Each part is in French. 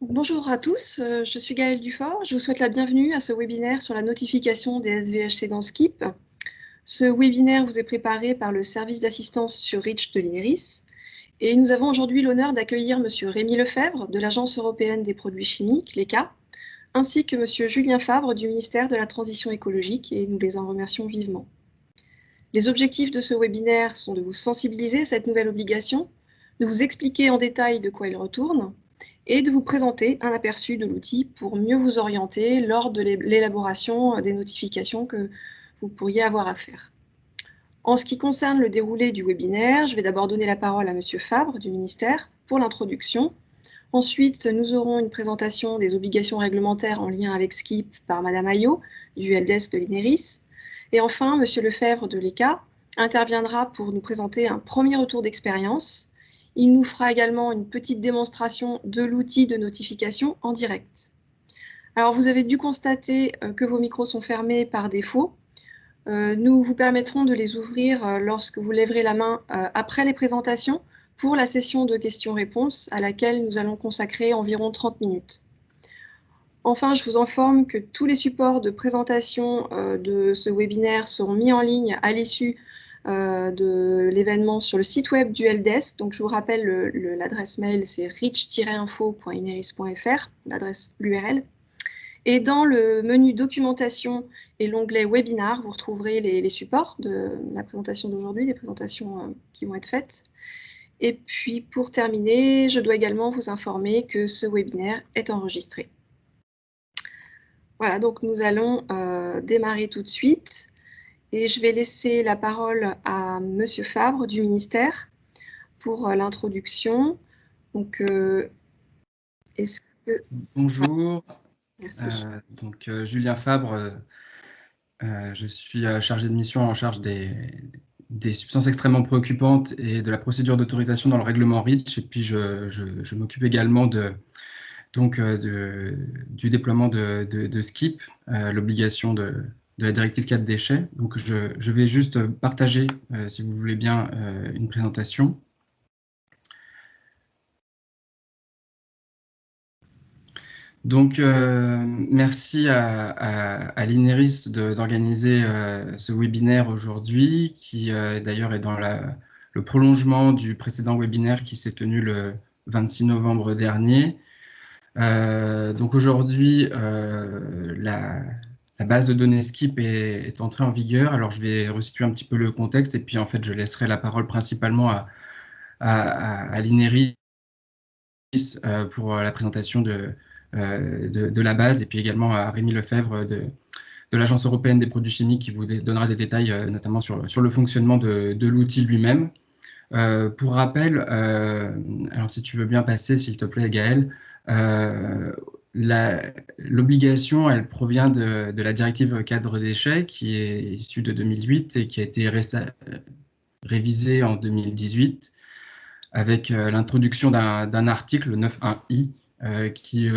Bonjour à tous, je suis Gaëlle Dufort. Je vous souhaite la bienvenue à ce webinaire sur la notification des SVHC dans Skip. Ce webinaire vous est préparé par le service d'assistance sur REACH de l'INERIS. Et nous avons aujourd'hui l'honneur d'accueillir Monsieur Rémi Lefebvre de l'Agence européenne des produits chimiques, l'ECHA, ainsi que Monsieur Julien Fabre du ministère de la Transition écologique, et nous les en remercions vivement. Les objectifs de ce webinaire sont de vous sensibiliser à cette nouvelle obligation, de vous expliquer en détail de quoi il retourne, et de vous présenter un aperçu de l'outil pour mieux vous orienter lors de l'élaboration des notifications que vous pourriez avoir à faire. En ce qui concerne le déroulé du webinaire, je vais d'abord donner la parole à Monsieur Fabre du ministère pour l'introduction. Ensuite, nous aurons une présentation des obligations réglementaires en lien avec Skip par Madame Ayot du helpdesk de l'INERIS. Et enfin, Monsieur Lefebvre de l'ECHA interviendra pour nous présenter un premier retour d'expérience. Il nous fera également une petite démonstration de l'outil de notification en direct. Alors, vous avez dû constater que vos micros sont fermés par défaut. Nous vous permettrons de les ouvrir lorsque vous lèverez la main après les présentations pour la session de questions-réponses à laquelle nous allons consacrer environ 30 minutes. Enfin, je vous informe que tous les supports de présentation de ce webinaire seront mis en ligne à l'issue de l'événement sur le site web du helpdesk. Donc, je vous rappelle, l'adresse mail, c'est reach-info.ineris.fr, l'URL. Et dans le menu documentation et l'onglet webinar, vous retrouverez les supports de la présentation d'aujourd'hui, des présentations qui vont être faites. Et puis, pour terminer, je dois également vous informer que ce webinaire est enregistré. Voilà, donc nous allons démarrer tout de suite. Et je vais laisser la parole à Monsieur Fabre du ministère pour l'introduction. Donc, est-ce que... Bonjour, Merci. Julien Fabre, je suis chargé de mission en charge des substances extrêmement préoccupantes et de la procédure d'autorisation dans le règlement REACH, et puis je m'occupe également du déploiement de Skip, l'obligation de la directive 4 déchets. Donc je vais juste partager, si vous voulez bien, une présentation. Donc, merci à l'INERIS d'organiser ce webinaire aujourd'hui, qui d'ailleurs est dans le prolongement du précédent webinaire qui s'est tenu le 26 novembre dernier. Donc aujourd'hui, la base de données Skip est entrée en vigueur. Alors je vais resituer un petit peu le contexte, et puis en fait je laisserai la parole principalement à l'INERIS pour la présentation de la base, et puis également à Rémi Lefebvre de l'Agence européenne des produits chimiques, qui vous donnera des détails notamment sur le fonctionnement de l'outil lui-même. Pour rappel, alors si tu veux bien passer, s'il te plaît, Gaël, l'obligation, elle provient de la directive cadre déchets, qui est issue de 2008 et qui a été révisée en 2018, avec l'introduction d'un article 9.1i qui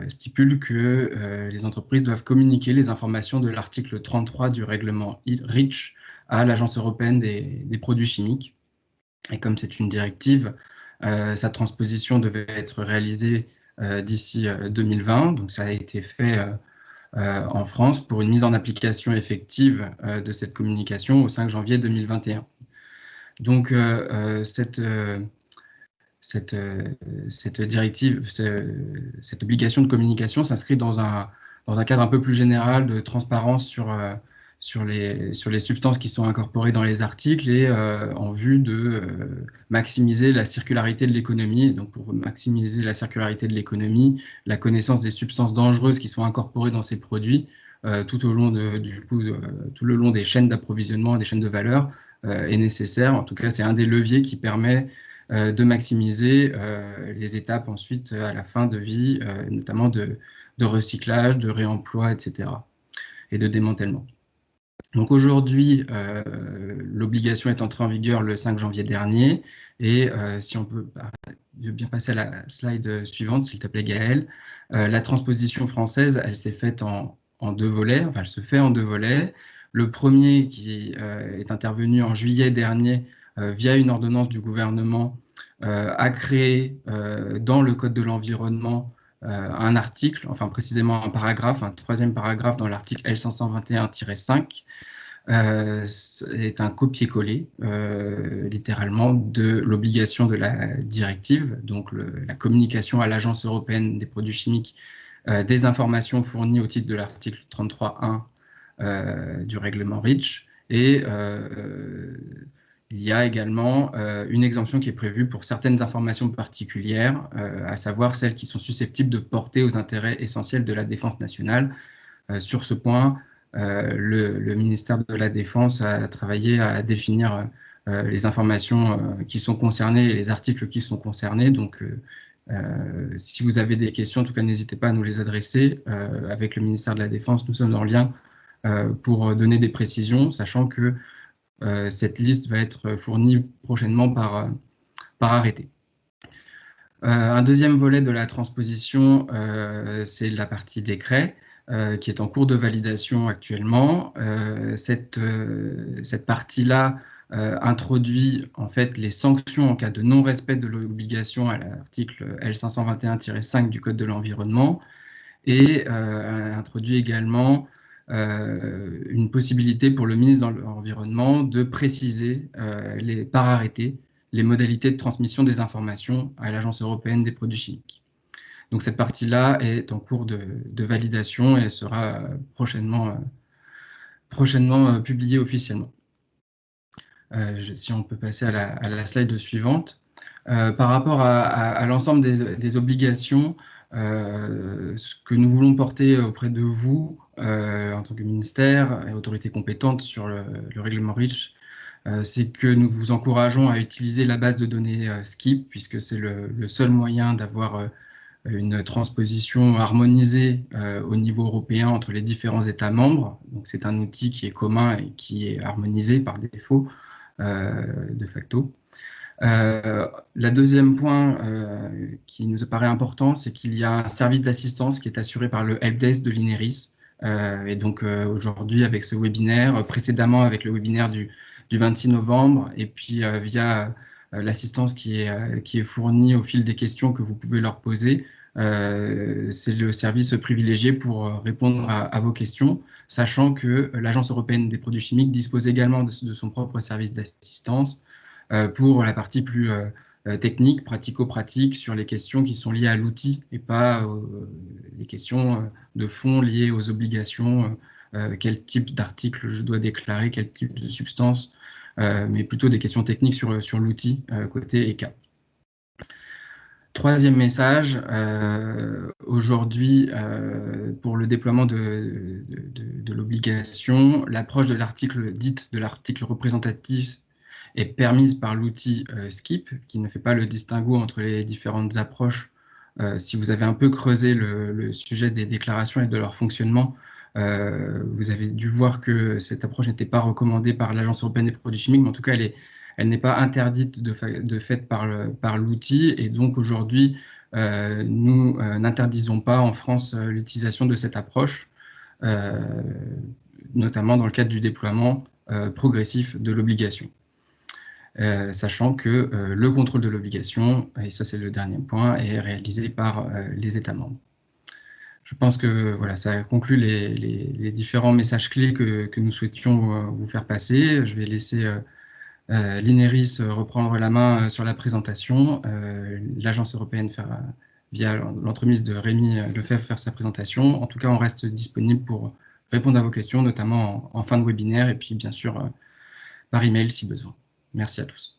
stipule que les entreprises doivent communiquer les informations de l'article 33 du règlement REACH à l'Agence européenne des produits chimiques. Et comme c'est une directive, sa transposition devait être réalisée d'ici 2020. Donc ça a été fait en France pour une mise en application effective de cette communication au 5 janvier 2021. Donc cette directive, cette obligation de communication s'inscrit dans un cadre un peu plus général de transparence sur les substances qui sont incorporées dans les articles, et en vue de maximiser la circularité de l'économie. Et donc pour maximiser la circularité de l'économie, la connaissance des substances dangereuses qui sont incorporées dans ces produits tout au long tout le long des chaînes d'approvisionnement et des chaînes de valeur est nécessaire. En tout cas, c'est un des leviers qui permet de maximiser les étapes ensuite à la fin de vie, notamment de recyclage, de réemploi, etc., et de démantèlement. Donc aujourd'hui, l'obligation est entrée en vigueur le 5 janvier dernier, et si on peut bien passer à la slide suivante, s'il te plaît, Gaël. La transposition française, elle s'est faite en deux volets, enfin elle se fait en deux volets. Le premier qui est intervenu en juillet dernier via une ordonnance du gouvernement, a créé dans le Code de l'environnement un article, enfin précisément un paragraphe, un troisième paragraphe dans l'article L521-5, est un copier-coller, littéralement, de l'obligation de la directive, donc la communication à l'Agence européenne des produits chimiques des informations fournies au titre de l'article 33.1 du règlement REACH. Et il y a également une exemption qui est prévue pour certaines informations particulières, à savoir celles qui sont susceptibles de porter aux intérêts essentiels de la défense nationale. Sur ce point, le ministère de la Défense a travaillé à définir les informations qui sont concernées et les articles qui sont concernés. Donc, si vous avez des questions, en tout cas, n'hésitez pas à nous les adresser. Avec le ministère de la Défense, nous sommes en lien pour donner des précisions, sachant que cette liste va être fournie prochainement par arrêté. Un deuxième volet de la transposition, c'est la partie décret, qui est en cours de validation actuellement. Cette partie-là introduit en fait les sanctions en cas de non-respect de l'obligation à l'article L521-5 du Code de l'environnement, et introduit également une possibilité pour le ministre de l'Environnement de préciser par arrêté les modalités de transmission des informations à l'Agence européenne des produits chimiques. Donc cette partie-là est en cours de validation et sera prochainement publiée officiellement. Si on peut passer à la slide suivante. Par rapport à l'ensemble des obligations, ce que nous voulons porter auprès de vous, en tant que ministère et autorité compétente sur le règlement REACH, c'est que nous vous encourageons à utiliser la base de données SKIP, puisque c'est le seul moyen d'avoir une transposition harmonisée au niveau européen entre les différents États membres. Donc c'est un outil qui est commun et qui est harmonisé par défaut, de facto. Le deuxième point qui nous apparaît important, c'est qu'il y a un service d'assistance qui est assuré par le helpdesk de l'INERIS. Et donc aujourd'hui, avec ce webinaire, précédemment avec le webinaire du 26 novembre, et puis via l'assistance qui est fournie au fil des questions que vous pouvez leur poser, c'est le service privilégié pour répondre à vos questions, sachant que l'Agence européenne des produits chimiques dispose également de son propre service d'assistance pour la partie plus technique, pratico-pratique, sur les questions qui sont liées à l'outil et pas les questions de fond liées aux obligations, quel type d'article je dois déclarer, quel type de substance, mais plutôt des questions techniques sur l'outil côté ECA. Troisième message, aujourd'hui, pour le déploiement de l'obligation, l'approche de l'article dite de l'article représentatif est permise par l'outil SKIP, qui ne fait pas le distinguo entre les différentes approches. Si vous avez un peu creusé le sujet des déclarations et de leur fonctionnement, vous avez dû voir que cette approche n'était pas recommandée par l'Agence européenne des produits chimiques, mais en tout cas, elle n'est pas interdite de fait par l'outil, et donc aujourd'hui, nous n'interdisons pas en France l'utilisation de cette approche, notamment dans le cadre du déploiement progressif de l'obligation. Sachant que le contrôle de l'obligation, et ça c'est le dernier point, est réalisé par les États membres. Je pense que voilà, ça conclut les différents messages clés que nous souhaitions vous faire passer. Je vais laisser l'INERIS reprendre la main sur la présentation, l'Agence européenne via l'entremise de Rémi Lefebvre faire sa présentation. En tout cas, on reste disponible pour répondre à vos questions, notamment en fin de webinaire, et puis bien sûr par email si besoin. Merci à tous.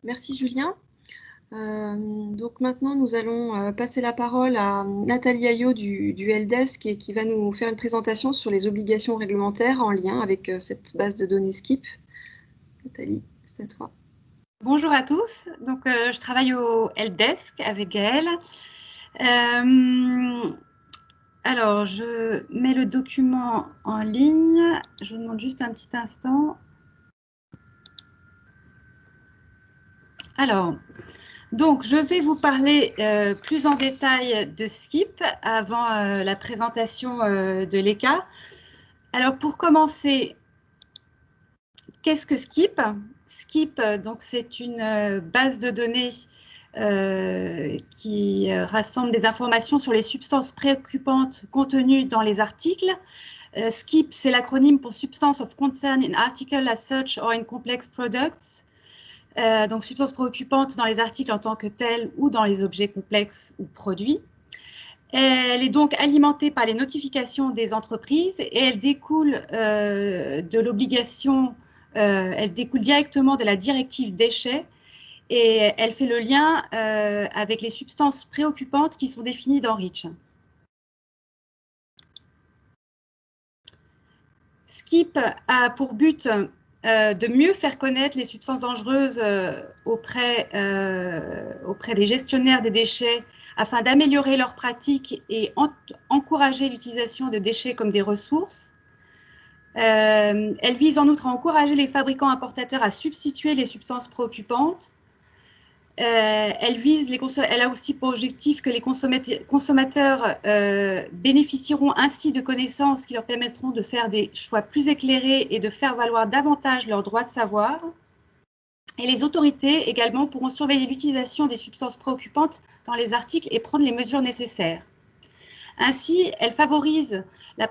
Merci Julien. Donc maintenant, nous allons passer la parole à Nathalie Ayot du helpdesk qui va nous faire une présentation sur les obligations réglementaires en lien avec cette base de données SKIP. Nathalie, c'est à toi. Bonjour à tous. Donc, je travaille au helpdesk avec Gaëlle. Alors, je mets le document en ligne. Je vous demande juste un petit instant. Alors, donc, je vais vous parler plus en détail de SKIP avant la présentation de l'ECA. Alors, pour commencer, qu'est-ce que SKIP? SKIP, donc, c'est une base de données qui rassemble des informations sur les substances préoccupantes contenues dans les articles. SCIP, c'est l'acronyme pour Substance of Concern in Article as Such or in Complex Products. Donc, substances préoccupantes dans les articles en tant que telles ou dans les objets complexes ou produits. Elle est donc alimentée par les notifications des entreprises et elle découle de l'obligation, elle découle directement de la directive déchets et elle fait le lien avec les substances préoccupantes qui sont définies dans REACH. SCIP a pour but de mieux faire connaître les substances dangereuses auprès des gestionnaires des déchets afin d'améliorer leurs pratiques et encourager l'utilisation de déchets comme des ressources. Elle vise en outre à encourager les fabricants importateurs à substituer les substances préoccupantes. Elle a aussi pour objectif que les consommateurs bénéficieront ainsi de connaissances qui leur permettront de faire des choix plus éclairés et de faire valoir davantage leur droit de savoir. Et les autorités également pourront surveiller l'utilisation des substances préoccupantes dans les articles et prendre les mesures nécessaires. Ainsi, elle favorise la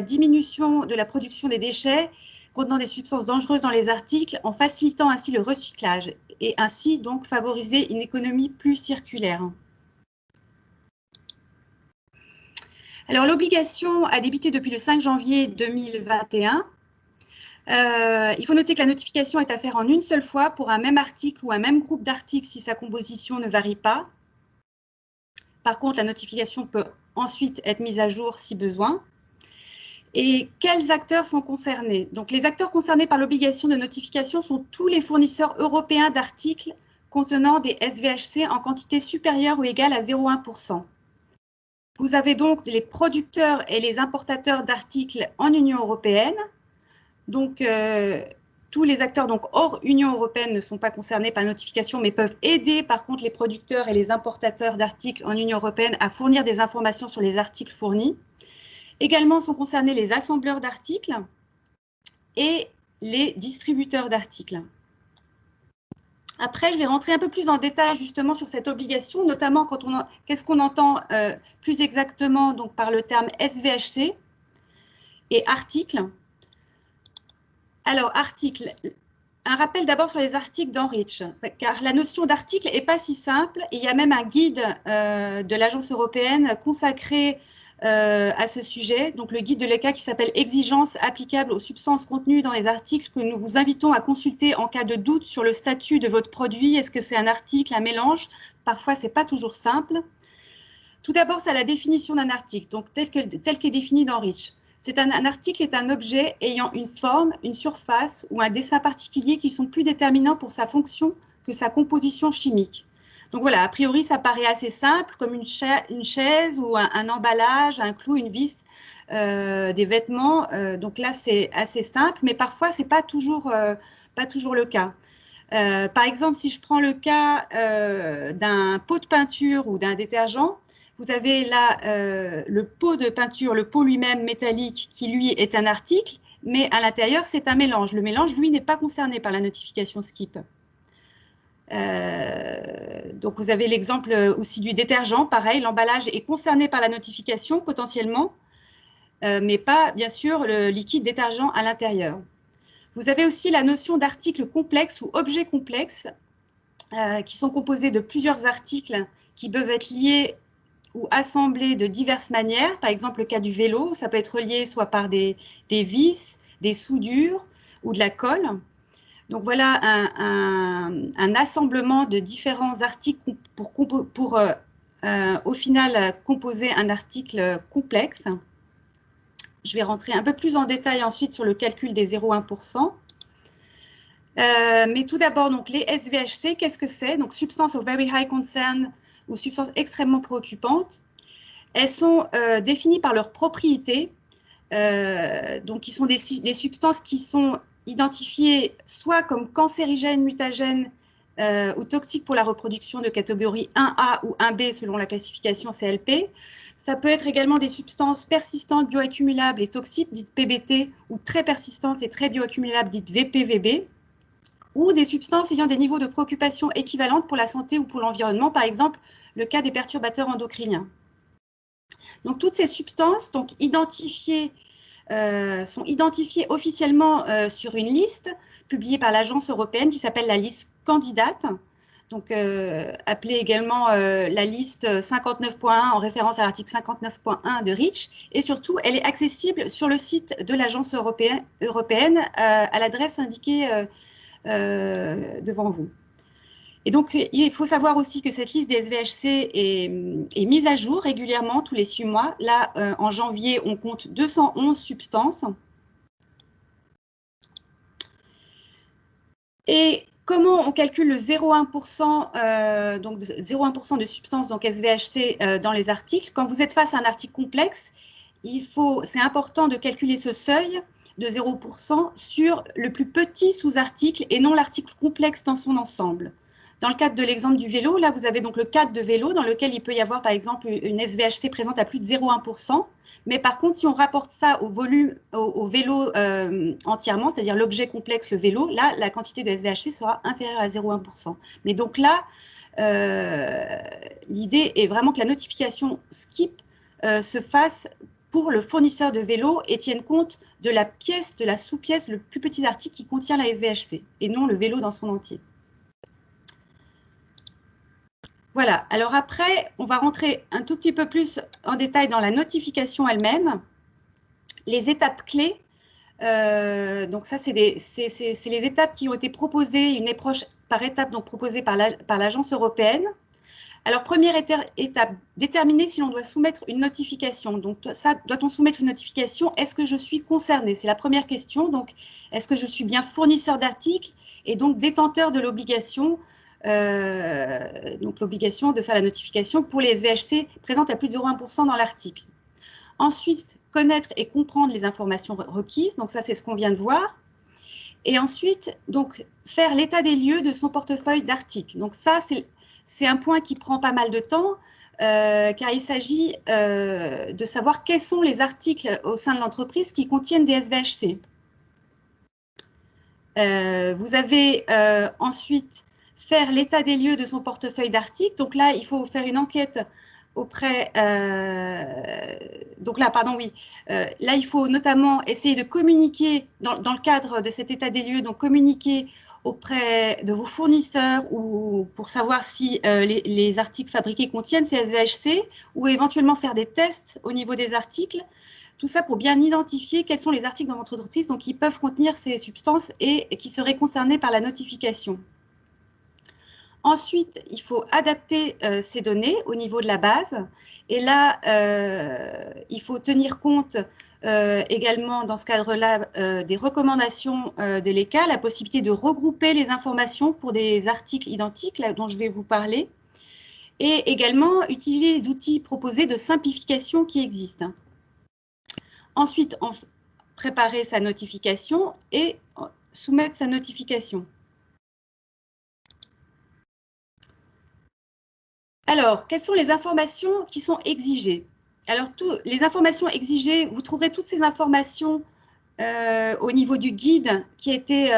diminution de la production des déchets contenant des substances dangereuses dans les articles en facilitant ainsi le recyclage et ainsi donc favoriser une économie plus circulaire. Alors l'obligation a débuté depuis le 5 janvier 2021. Il faut noter que la notification est à faire en une seule fois pour un même article ou un même groupe d'articles si sa composition ne varie pas. Par contre, la notification peut ensuite être mise à jour si besoin. Et quels acteurs sont concernés? Donc, les acteurs concernés par l'obligation de notification sont tous les fournisseurs européens d'articles contenant des SVHC en quantité supérieure ou égale à 0,1%. Vous avez donc les producteurs et les importateurs d'articles en Union européenne. Donc, tous les acteurs donc, hors Union européenne ne sont pas concernés par la notification, mais peuvent aider par contre les producteurs et les importateurs d'articles en Union européenne à fournir des informations sur les articles fournis. Également sont concernés les assembleurs d'articles et les distributeurs d'articles. Après, je vais rentrer un peu plus en détail justement sur cette obligation, notamment qu'est-ce qu'on entend plus exactement donc, par le terme SVHC et article. Alors, article, un rappel d'abord sur les articles dans REACH, car la notion d'article n'est pas si simple. Il y a même un guide de l'Agence européenne consacré à ce sujet, donc le guide de l'ECA qui s'appelle « Exigences applicables aux substances contenues dans les articles » que nous vous invitons à consulter en cas de doute sur le statut de votre produit. Est-ce que c'est un article, un mélange? Parfois, ce n'est pas toujours simple. Tout d'abord, c'est la définition d'un article, donc tel qu'est défini dans REACH. Un article est un objet ayant une forme, une surface ou un dessin particulier qui sont plus déterminants pour sa fonction que sa composition chimique. Donc voilà, a priori, ça paraît assez simple, comme une chaise ou un emballage, un clou, une vis, des vêtements. Donc là, c'est assez simple, mais parfois, ce n'est pas toujours le cas. Par exemple, si je prends le cas d'un pot de peinture ou d'un détergent, vous avez là le pot de peinture, le pot lui-même métallique qui, lui, est un article, mais à l'intérieur, c'est un mélange. Le mélange, lui, n'est pas concerné par la notification SCIP. Donc, vous avez l'exemple aussi du détergent. Pareil, l'emballage est concerné par la notification potentiellement, mais pas, bien sûr, le liquide détergent à l'intérieur. Vous avez aussi la notion d'article complexe ou objet complexe, qui sont composés de plusieurs articles qui peuvent être liés ou assemblés de diverses manières. Par exemple, le cas du vélo, ça peut être relié soit par des vis, des soudures ou de la colle. Donc voilà un assemblement de différents articles pour au final composer un article complexe. Je vais rentrer un peu plus en détail ensuite sur le calcul des 0,1%. Mais tout d'abord, donc les SVHC, qu'est-ce que c'est? Donc Substance of Very High Concern ou substances extrêmement préoccupantes. Elles sont définies par leurs propriétés, donc qui sont des substances qui sont identifiées soit comme cancérigènes, mutagènes ou toxiques pour la reproduction de catégorie 1A ou 1B selon la classification CLP. Ça peut être également des substances persistantes, bioaccumulables et toxiques, dites PBT, ou très persistantes et très bioaccumulables, dites VPVB. ou des substances ayant des niveaux de préoccupation équivalentes pour la santé ou pour l'environnement, par exemple le cas des perturbateurs endocriniens. Donc toutes ces substances sont identifiées officiellement sur une liste publiée par l'Agence européenne qui s'appelle la liste candidate, donc appelée également la liste 59.1 en référence à l'article 59.1 de REACH, et surtout elle est accessible sur le site de l'Agence européenne à l'adresse indiquée devant vous. Et donc, il faut savoir aussi que cette liste des SVHC est mise à jour régulièrement tous les 6 mois. Là, en janvier, on compte 211 substances. Et comment on calcule le 0,1% donc 0,1% de substances donc SVHC dans les articles? Quand vous êtes face à un article complexe, c'est important de calculer ce seuil de 0% sur le plus petit sous-article et non l'article complexe dans son ensemble. Dans le cadre de l'exemple du vélo, là, vous avez donc le cadre de vélo dans lequel il peut y avoir, par exemple, une SVHC présente à plus de 0,1%. Mais par contre, si on rapporte ça au volume, au vélo entièrement, c'est-à-dire l'objet complexe, le vélo, là, la quantité de SVHC sera inférieure à 0,1%. Mais donc là, l'idée est vraiment que la notification SKIP se fasse pour le fournisseur de vélo et tienne compte de la pièce, de la sous-pièce, le plus petit article qui contient la SVHC, et non le vélo dans son entier. Voilà, alors après, on va rentrer un tout petit peu plus en détail dans la notification elle-même. Les étapes clés, donc ça, c'est les étapes qui ont été proposées, une approche par étape donc proposée par l'Agence européenne. Alors, première étape, déterminer si l'on doit soumettre une notification. Donc, ça, doit-on soumettre une notification? Est-ce que je suis concernée? C'est la première question. Donc, est-ce que je suis bien fournisseur d'articles et donc détenteur de l'obligation donc l'obligation de faire la notification pour les SVHC présentes à plus de 0,1% dans l'article. Ensuite, connaître et comprendre les informations requises. Donc, ça, c'est ce qu'on vient de voir. Et ensuite, donc, faire l'état des lieux de son portefeuille d'articles. Donc, ça, c'est un point qui prend pas mal de temps, car il s'agit de savoir quels sont les articles au sein de l'entreprise qui contiennent des SVHC. Vous avez ensuite faire l'état des lieux de son portefeuille d'articles. Donc là, il faut faire une enquête auprès… donc là, pardon, oui. Là, il faut notamment essayer de communiquer dans le cadre de cet état des lieux, donc communiquer auprès de vos fournisseurs ou pour savoir si les articles fabriqués contiennent ces SVHC ou éventuellement faire des tests au niveau des articles. Tout ça pour bien identifier quels sont les articles dans votre entreprise donc, qui peuvent contenir ces substances et qui seraient concernés par la notification. Ensuite, il faut adapter ces données au niveau de la base. Et là, il faut tenir compte également dans ce cadre-là des recommandations de l'ECA, la possibilité de regrouper les informations pour des articles identiques là, dont je vais vous parler. Et également utiliser les outils proposés de simplification qui existent. Ensuite, préparer sa notification et soumettre sa notification. Alors, quelles sont les informations qui sont exigées? Alors, les informations exigées, vous trouverez toutes ces informations au niveau du guide qui a été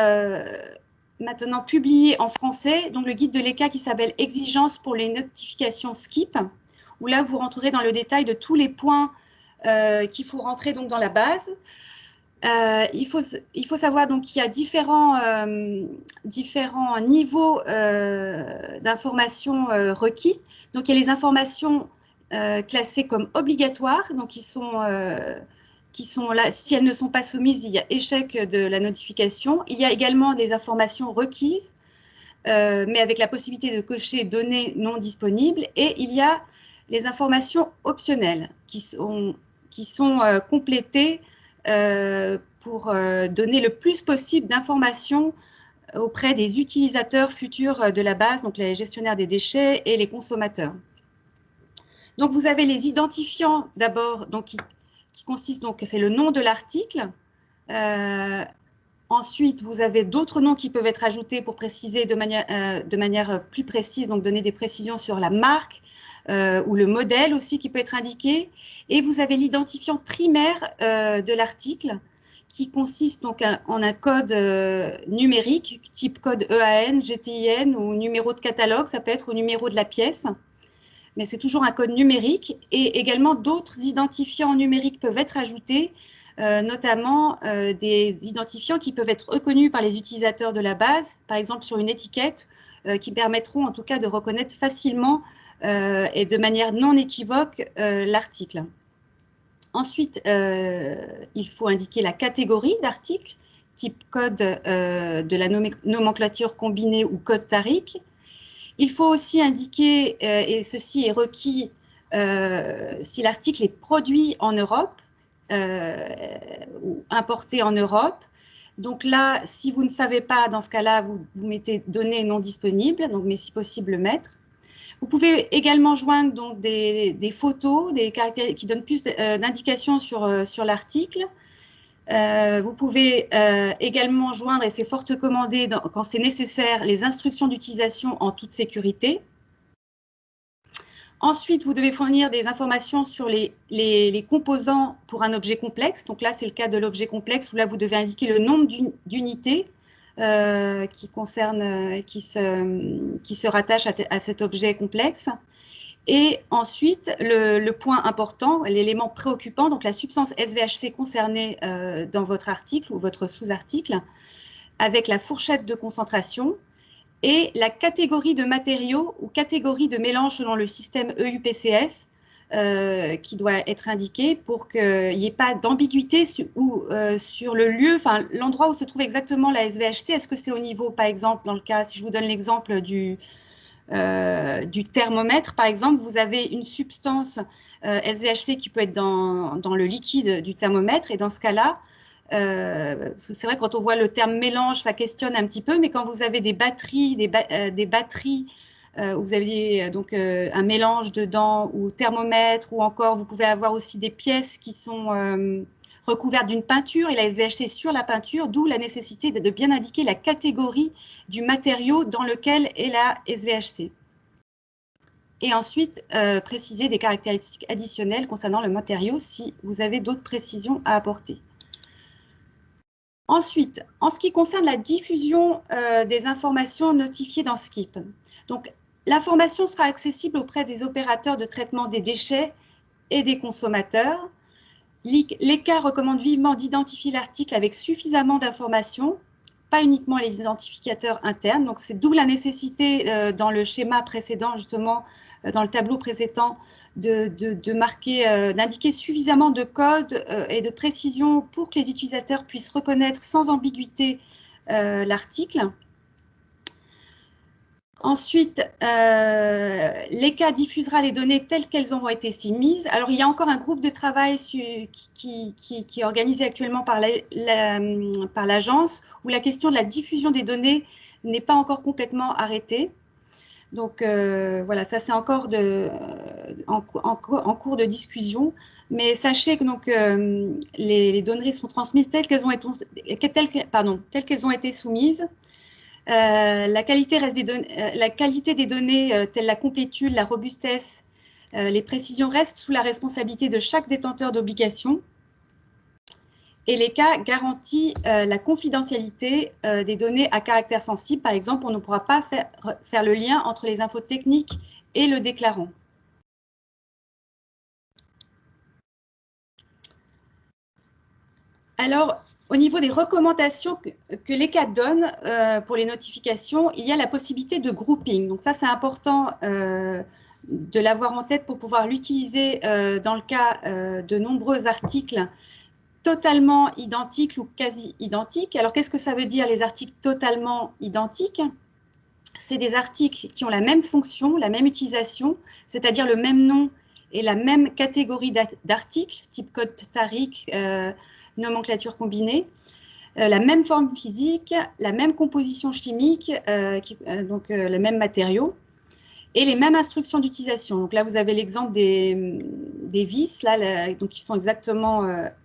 maintenant publié en français, donc le guide de l'ECA qui s'appelle « Exigences pour les notifications SKIP », où là, vous rentrerez dans le détail de tous les points qu'il faut rentrer donc, dans la base. Il faut savoir qu'il y a différents niveaux d'informations requis. Donc, il y a les informations classées comme obligatoires, donc qui sont là, si elles ne sont pas soumises, il y a échec de la notification. Il y a également des informations requises, mais avec la possibilité de cocher données non disponibles. Et il y a les informations optionnelles qui sont complétées pour donner le plus possible d'informations auprès des utilisateurs futurs de la base, donc les gestionnaires des déchets et les consommateurs. Donc, vous avez les identifiants d'abord, qui consistent, donc c'est le nom de l'article. Ensuite, vous avez d'autres noms qui peuvent être ajoutés pour préciser de manière plus précise, donc donner des précisions sur la marque, ou le modèle aussi qui peut être indiqué. Et vous avez l'identifiant primaire de l'article qui consiste donc en un code numérique, type code EAN, GTIN ou numéro de catalogue, ça peut être au numéro de la pièce, mais c'est toujours un code numérique. Et également, d'autres identifiants numériques peuvent être ajoutés, notamment des identifiants qui peuvent être reconnus par les utilisateurs de la base, par exemple sur une étiquette, qui permettront en tout cas de reconnaître facilement et de manière non équivoque l'article. Ensuite, il faut indiquer la catégorie d'article, type code de la nomenclature combinée ou code tariq. Il faut aussi indiquer, et ceci est requis, si l'article est produit en Europe ou importé en Europe. Donc là, si vous ne savez pas, dans ce cas-là, vous mettez données non disponibles, donc, mais si possible, mettre. Vous pouvez également joindre donc, des photos, des caractères qui donnent plus d'indications sur l'article. Vous pouvez également joindre, et c'est fort recommandé quand c'est nécessaire, les instructions d'utilisation en toute sécurité. Ensuite, vous devez fournir des informations sur les composants pour un objet complexe. Donc là, c'est le cas de l'objet complexe où là, vous devez indiquer le nombre d'unités qui se rattachent à cet objet complexe. Et ensuite, le point important, l'élément préoccupant, donc la substance SVHC concernée dans votre article ou votre sous-article, avec la fourchette de concentration et la catégorie de matériaux ou catégorie de mélange selon le système EUPCS qui doit être indiqué pour qu'il n'y ait pas d'ambiguïté sur le lieu, enfin l'endroit où se trouve exactement la SVHC. Est-ce que c'est au niveau, par exemple, dans le cas, si je vous donne l'exemple du thermomètre, par exemple, vous avez une substance SVHC qui peut être dans le liquide du thermomètre, et dans ce cas-là, c'est vrai, quand on voit le terme mélange, ça questionne un petit peu, mais quand vous avez des batteries, où vous avez donc un mélange dedans, ou thermomètre, ou encore vous pouvez avoir aussi des pièces qui sont recouvertes d'une peinture, et la SVHC sur la peinture, d'où la nécessité de bien indiquer la catégorie du matériau dans lequel est la SVHC. Et ensuite, préciser des caractéristiques additionnelles concernant le matériau si vous avez d'autres précisions à apporter. Ensuite, en ce qui concerne la diffusion des informations notifiées dans Skip, donc l'information sera accessible auprès des opérateurs de traitement des déchets et des consommateurs. L'ECA recommande vivement d'identifier l'article avec suffisamment d'informations, pas uniquement les identificateurs internes. Donc, c'est d'où la nécessité dans le schéma précédent, justement, dans le tableau précédent, d'indiquer suffisamment de code et de précision pour que les utilisateurs puissent reconnaître sans ambiguïté l'article. Ensuite, l'ECA diffusera les données telles qu'elles auront été soumises. Alors, il y a encore un groupe de travail qui est organisé actuellement par l'agence, où la question de la diffusion des données n'est pas encore complètement arrêtée. Donc, voilà, ça c'est encore en cours de discussion. Mais sachez que donc, les données sont transmises telles qu'elles ont été soumises. La qualité des données, telle la complétude, la robustesse, les précisions restent sous la responsabilité de chaque détenteur d'obligation. Et l'ECA garantit la confidentialité des données à caractère sensible. Par exemple, on ne pourra pas faire le lien entre les infos techniques et le déclarant. Alors, au niveau des recommandations que l'ECA donne pour les notifications, il y a la possibilité de grouping. Donc ça, c'est important de l'avoir en tête pour pouvoir l'utiliser dans le cas de nombreux articles totalement identiques ou quasi identiques. Alors, qu'est-ce que ça veut dire, les articles totalement identiques? C'est des articles qui ont la même fonction, la même utilisation, c'est-à-dire le même nom et la même catégorie d'articles, type code tariq, nomenclature combinée, la même forme physique, la même composition chimique, donc les mêmes matériaux, et les mêmes instructions d'utilisation. Donc là, vous avez l'exemple des vis, là, donc qui sont exactement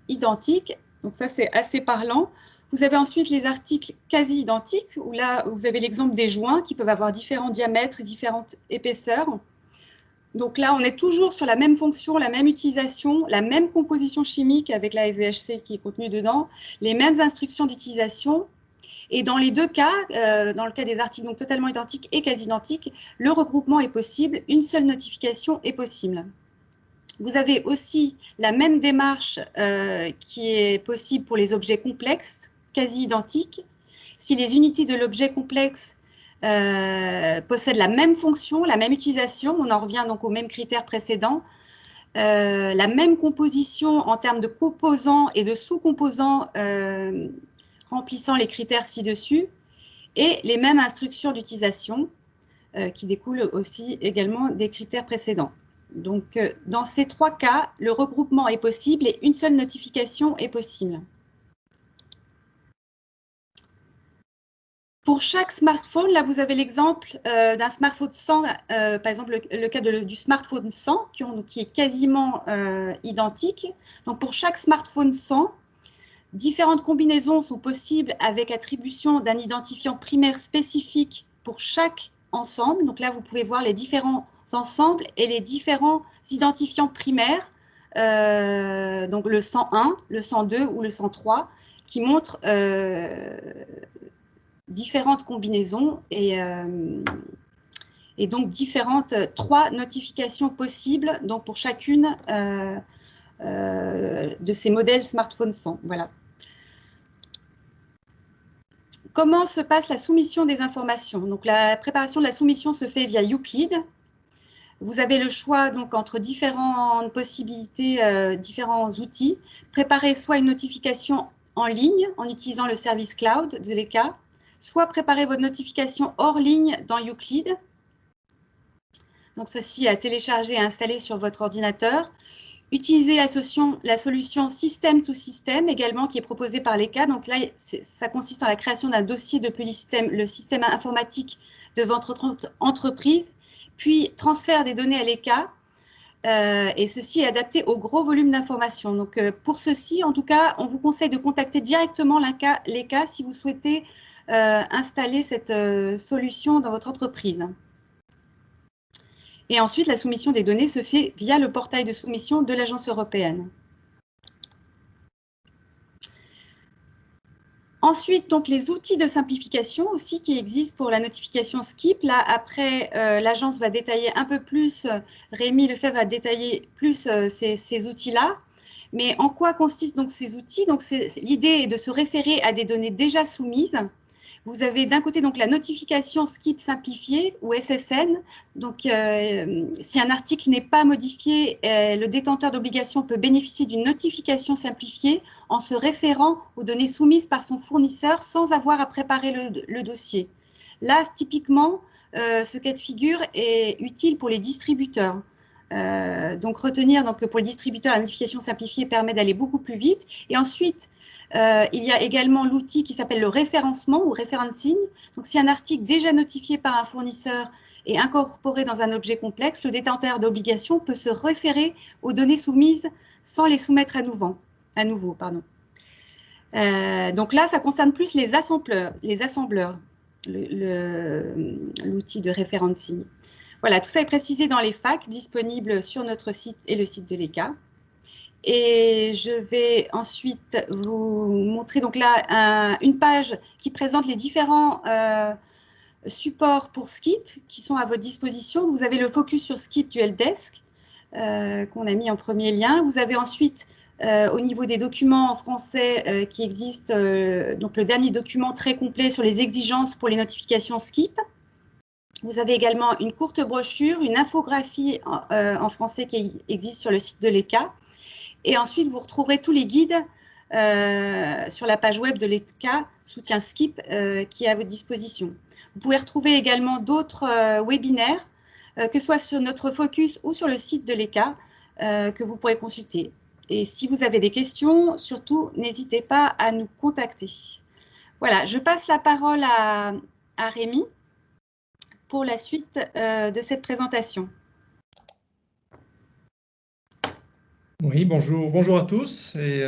identiques. Donc ça, c'est assez parlant. Vous avez ensuite les articles quasi identiques, où là, vous avez l'exemple des joints qui peuvent avoir différents diamètres et différentes épaisseurs. Donc là, on est toujours sur la même fonction, la même utilisation, la même composition chimique avec la SVHC qui est contenue dedans, les mêmes instructions d'utilisation. Et dans les deux cas, dans le cas des articles donc totalement identiques et quasi identiques, le regroupement est possible, une seule notification est possible. Vous avez aussi la même démarche qui est possible pour les objets complexes, quasi identiques. Si les unités de l'objet complexe possèdent la même fonction, la même utilisation, on en revient donc aux mêmes critères précédents, la même composition en termes de composants et de sous-composants remplissant les critères ci-dessus, et les mêmes instructions d'utilisation qui découlent aussi également des critères précédents. Donc, dans ces trois cas, le regroupement est possible et une seule notification est possible. Pour chaque smartphone, là, vous avez l'exemple d'un smartphone 100, par exemple, le cas du smartphone 100, qui est quasiment identique. Donc, pour chaque smartphone 100, différentes combinaisons sont possibles avec attribution d'un identifiant primaire spécifique pour chaque ensemble. Donc là, vous pouvez voir les différents ensembles et les différents identifiants primaires, donc le 101, le 102 ou le 103, qui montrent différentes combinaisons et donc différentes 3 notifications possibles donc pour chacune de ces modèles smartphone 100. Voilà. Comment se passe la soumission des informations? Donc, la préparation de la soumission se fait via Euclid. Vous avez le choix donc entre différentes possibilités, différents outils. Préparer soit une notification en ligne en utilisant le service cloud de l'ECA, soit préparer votre notification hors ligne dans Euclid. Donc, ceci à télécharger et installer sur votre ordinateur. Utiliser la solution System to System également qui est proposée par l'ECA. Donc là, ça consiste en la création d'un dossier depuis le système informatique de votre entreprise, puis transfert des données à l'ECA. Et ceci est adapté au gros volume d'informations. Donc pour ceci, en tout cas, on vous conseille de contacter directement l'ECA si vous souhaitez installer cette solution dans votre entreprise. Et ensuite, la soumission des données se fait via le portail de soumission de l'Agence européenne. Ensuite, donc, les outils de simplification aussi qui existent pour la notification SKIP. Là, après, l'agence va détailler un peu plus, Rémi Lefebvre va détailler plus ces outils-là. Mais en quoi consistent donc ces outils? Donc, l'idée est de se référer à des données déjà soumises. Vous avez d'un côté donc la notification SKIP simplifiée ou SSN. Donc, si un article n'est pas modifié, le détenteur d'obligation peut bénéficier d'une notification simplifiée en se référant aux données soumises par son fournisseur sans avoir à préparer le dossier. Là, typiquement, ce cas de figure est utile pour les distributeurs. Donc, retenir que pour le distributeur, la notification simplifiée permet d'aller beaucoup plus vite. Et ensuite, il y a également l'outil qui s'appelle le référencement ou referencing. Donc, si un article déjà notifié par un fournisseur est incorporé dans un objet complexe, le détenteur d'obligation peut se référer aux données soumises sans les soumettre à nouveau. Donc là, ça concerne plus les assembleurs, l'outil de referencing. Voilà, tout ça est précisé dans les FAQ disponibles sur notre site et le site de l'ECA. Et je vais ensuite vous montrer donc là une page qui présente les différents supports pour Skip qui sont à votre disposition. Vous avez le focus sur Skip du helpdesk qu'on a mis en premier lien. Vous avez ensuite au niveau des documents en français qui existent, donc le dernier document très complet sur les exigences pour les notifications Skip. Vous avez également une courte brochure, une infographie en français qui existe sur le site de l'ECA. Et ensuite, vous retrouverez tous les guides sur la page web de l'ECA Soutien Skip qui est à votre disposition. Vous pouvez retrouver également d'autres webinaires, que ce soit sur notre focus ou sur le site de l'ECA, que vous pourrez consulter. Et si vous avez des questions, surtout, n'hésitez pas à nous contacter. Voilà, je passe la parole à Rémi pour la suite de cette présentation. Oui, bonjour à tous et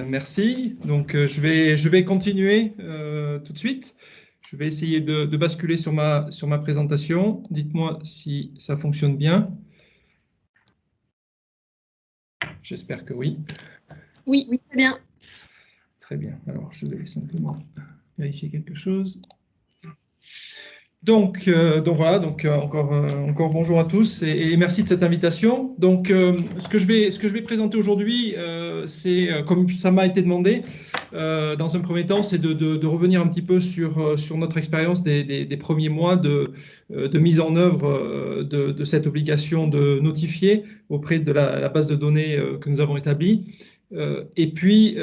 merci. Donc, je vais continuer tout de suite. Je vais essayer de basculer sur ma présentation. Dites-moi si ça fonctionne bien. J'espère que oui. Oui, oui, très bien. Très bien. Alors, je vais simplement vérifier quelque chose. Donc voilà, encore bonjour à tous et merci de cette invitation. Donc, ce que je vais présenter aujourd'hui, c'est, comme ça m'a été demandé, dans un premier temps, c'est de revenir un petit peu sur notre expérience des premiers mois de mise en œuvre de cette obligation de notifier auprès de la base de données que nous avons établie. Et puis,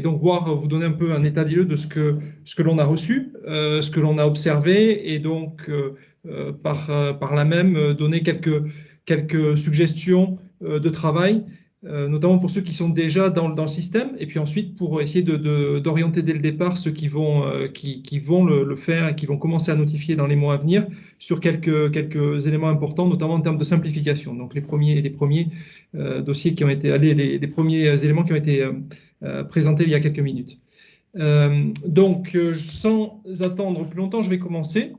donc vous donner un peu un état des lieux de ce que l'on a reçu, ce que l'on a observé, et donc par là même donner quelques suggestions de travail, notamment pour ceux qui sont déjà dans le système, et puis ensuite pour essayer d'orienter dès le départ ceux qui vont le faire et qui vont commencer à notifier dans les mois à venir sur quelques éléments importants, notamment en termes de simplification. Donc les premiers dossiers qui ont été les premiers éléments qui ont été présentés il y a quelques minutes. Donc, sans attendre plus longtemps, je vais commencer.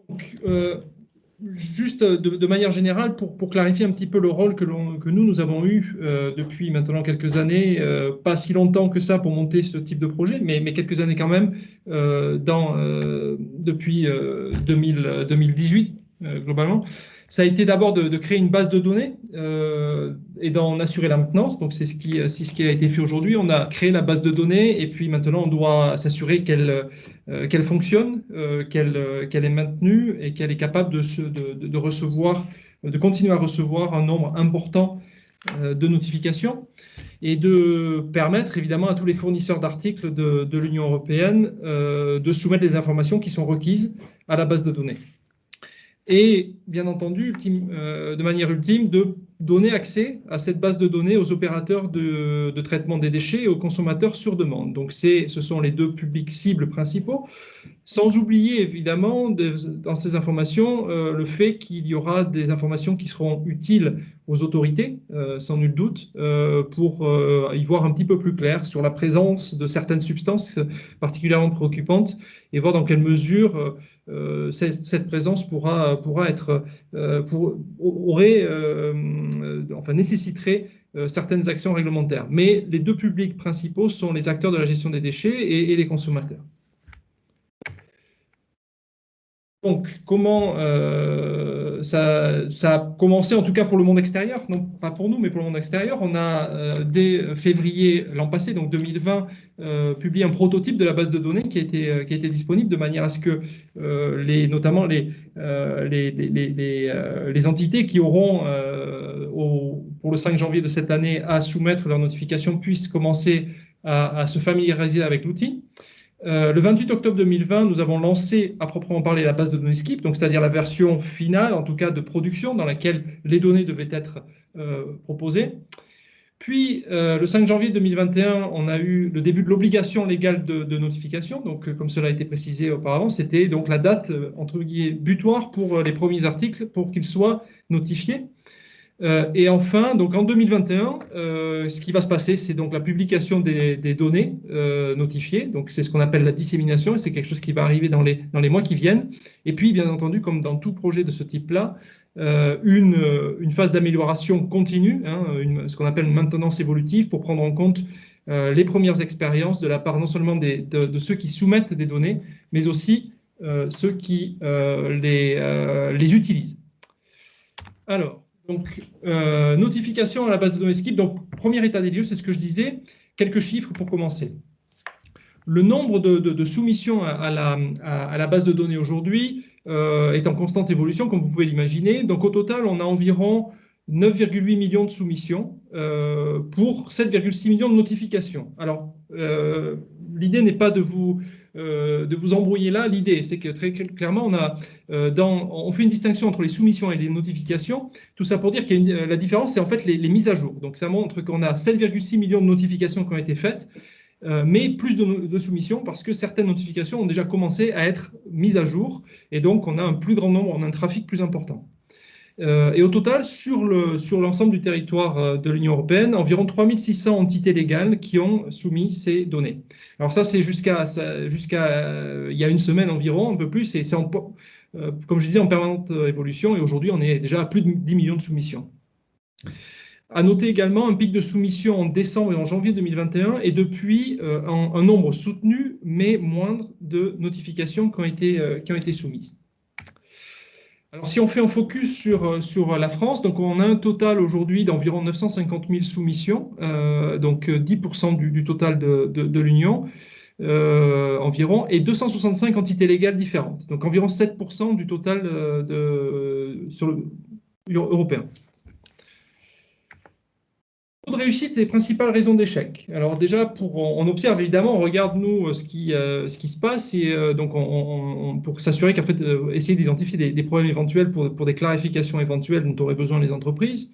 Donc, juste de manière générale, pour clarifier un petit peu le rôle que nous avons eu depuis maintenant quelques années, pas si longtemps que ça pour monter ce type de projet, mais quelques années quand même, depuis 2018, globalement. Ça a été d'abord de créer une base de données et d'en assurer la maintenance. Donc, c'est ce qui a été fait aujourd'hui. On a créé la base de données et puis maintenant, on doit s'assurer qu'elle fonctionne, qu'elle est maintenue et qu'elle est capable de recevoir, de continuer à recevoir un nombre important de notifications et de permettre évidemment à tous les fournisseurs d'articles de l'Union européenne de soumettre les informations qui sont requises à la base de données. Et bien entendu, de manière ultime, de donner accès à cette base de données aux opérateurs de traitement des déchets et aux consommateurs sur demande. Donc ce sont les deux publics cibles principaux, sans oublier évidemment dans ces informations le fait qu'il y aura des informations qui seront utiles aux autorités, sans nul doute, pour y voir un petit peu plus clair sur la présence de certaines substances particulièrement préoccupantes et voir dans quelle mesure cette présence nécessiterait certaines actions réglementaires. Mais les deux publics principaux sont les acteurs de la gestion des déchets et les consommateurs. Donc, comment ça a commencé, en tout cas pour le monde extérieur, non pas pour nous, mais pour le monde extérieur. On a, dès février l'an passé, donc 2020, publié un prototype de la base de données qui a été disponible de manière à ce que notamment les entités qui auront, pour le 5 janvier de cette année, à soumettre leurs notifications puissent commencer à se familiariser avec l'outil. Le 28 octobre 2020, nous avons lancé à proprement parler la base de données Skip, donc c'est-à-dire la version finale, en tout cas de production, dans laquelle les données devaient être proposées. Puis, le 5 janvier 2021, on a eu le début de l'obligation légale de notification. Donc, comme cela a été précisé auparavant, c'était donc la date, entre guillemets, butoir pour les premiers articles pour qu'ils soient notifiés. Et enfin, donc en 2021, ce qui va se passer, c'est donc la publication des données notifiées. Donc c'est ce qu'on appelle la dissémination, et c'est quelque chose qui va arriver dans les mois qui viennent. Et puis, bien entendu, comme dans tout projet de ce type-là, une phase d'amélioration continue, ce qu'on appelle une maintenance évolutive, pour prendre en compte les premières expériences de la part non seulement de ceux qui soumettent des données, mais aussi ceux qui les utilisent. Alors, donc, notification à la base de données Skip. Donc, premier état des lieux, c'est ce que je disais. Quelques chiffres pour commencer. Le nombre de soumissions à la base de données aujourd'hui est en constante évolution, comme vous pouvez l'imaginer. Donc, au total, on a environ 9,8 millions de soumissions pour 7,6 millions de notifications. Alors, l'idée n'est pas de vous embrouiller là. L'idée, c'est que très clairement, on fait une distinction entre les soumissions et les notifications. Tout ça pour dire que la différence, c'est en fait les mises à jour. Donc, ça montre qu'on a 7,6 millions de notifications qui ont été faites, mais plus de soumissions parce que certaines notifications ont déjà commencé à être mises à jour. Et donc, on a un plus grand nombre, on a un trafic plus important. Et au total, sur l'ensemble du territoire de l'Union européenne, environ 3600 entités légales qui ont soumis ces données. Alors ça, c'est jusqu'à il y a une semaine environ, un peu plus, et comme je disais, en permanente évolution, et aujourd'hui, on est déjà à plus de 10 millions de soumissions. À noter également un pic de soumission en décembre et en janvier 2021, et depuis, un nombre soutenu, mais moindre, de notifications qui ont été soumises. Alors, si on fait un focus sur la France, donc on a un total aujourd'hui d'environ 950 000 soumissions, donc 10% du total de l'Union environ, et 265 entités légales différentes, donc environ 7% du total européen. De réussite et principales raisons d'échec. Alors déjà, on observe évidemment, on regarde nous ce qui se passe, et donc pour s'assurer qu'en fait, essayer d'identifier des problèmes éventuels pour des clarifications éventuelles dont auraient besoin les entreprises.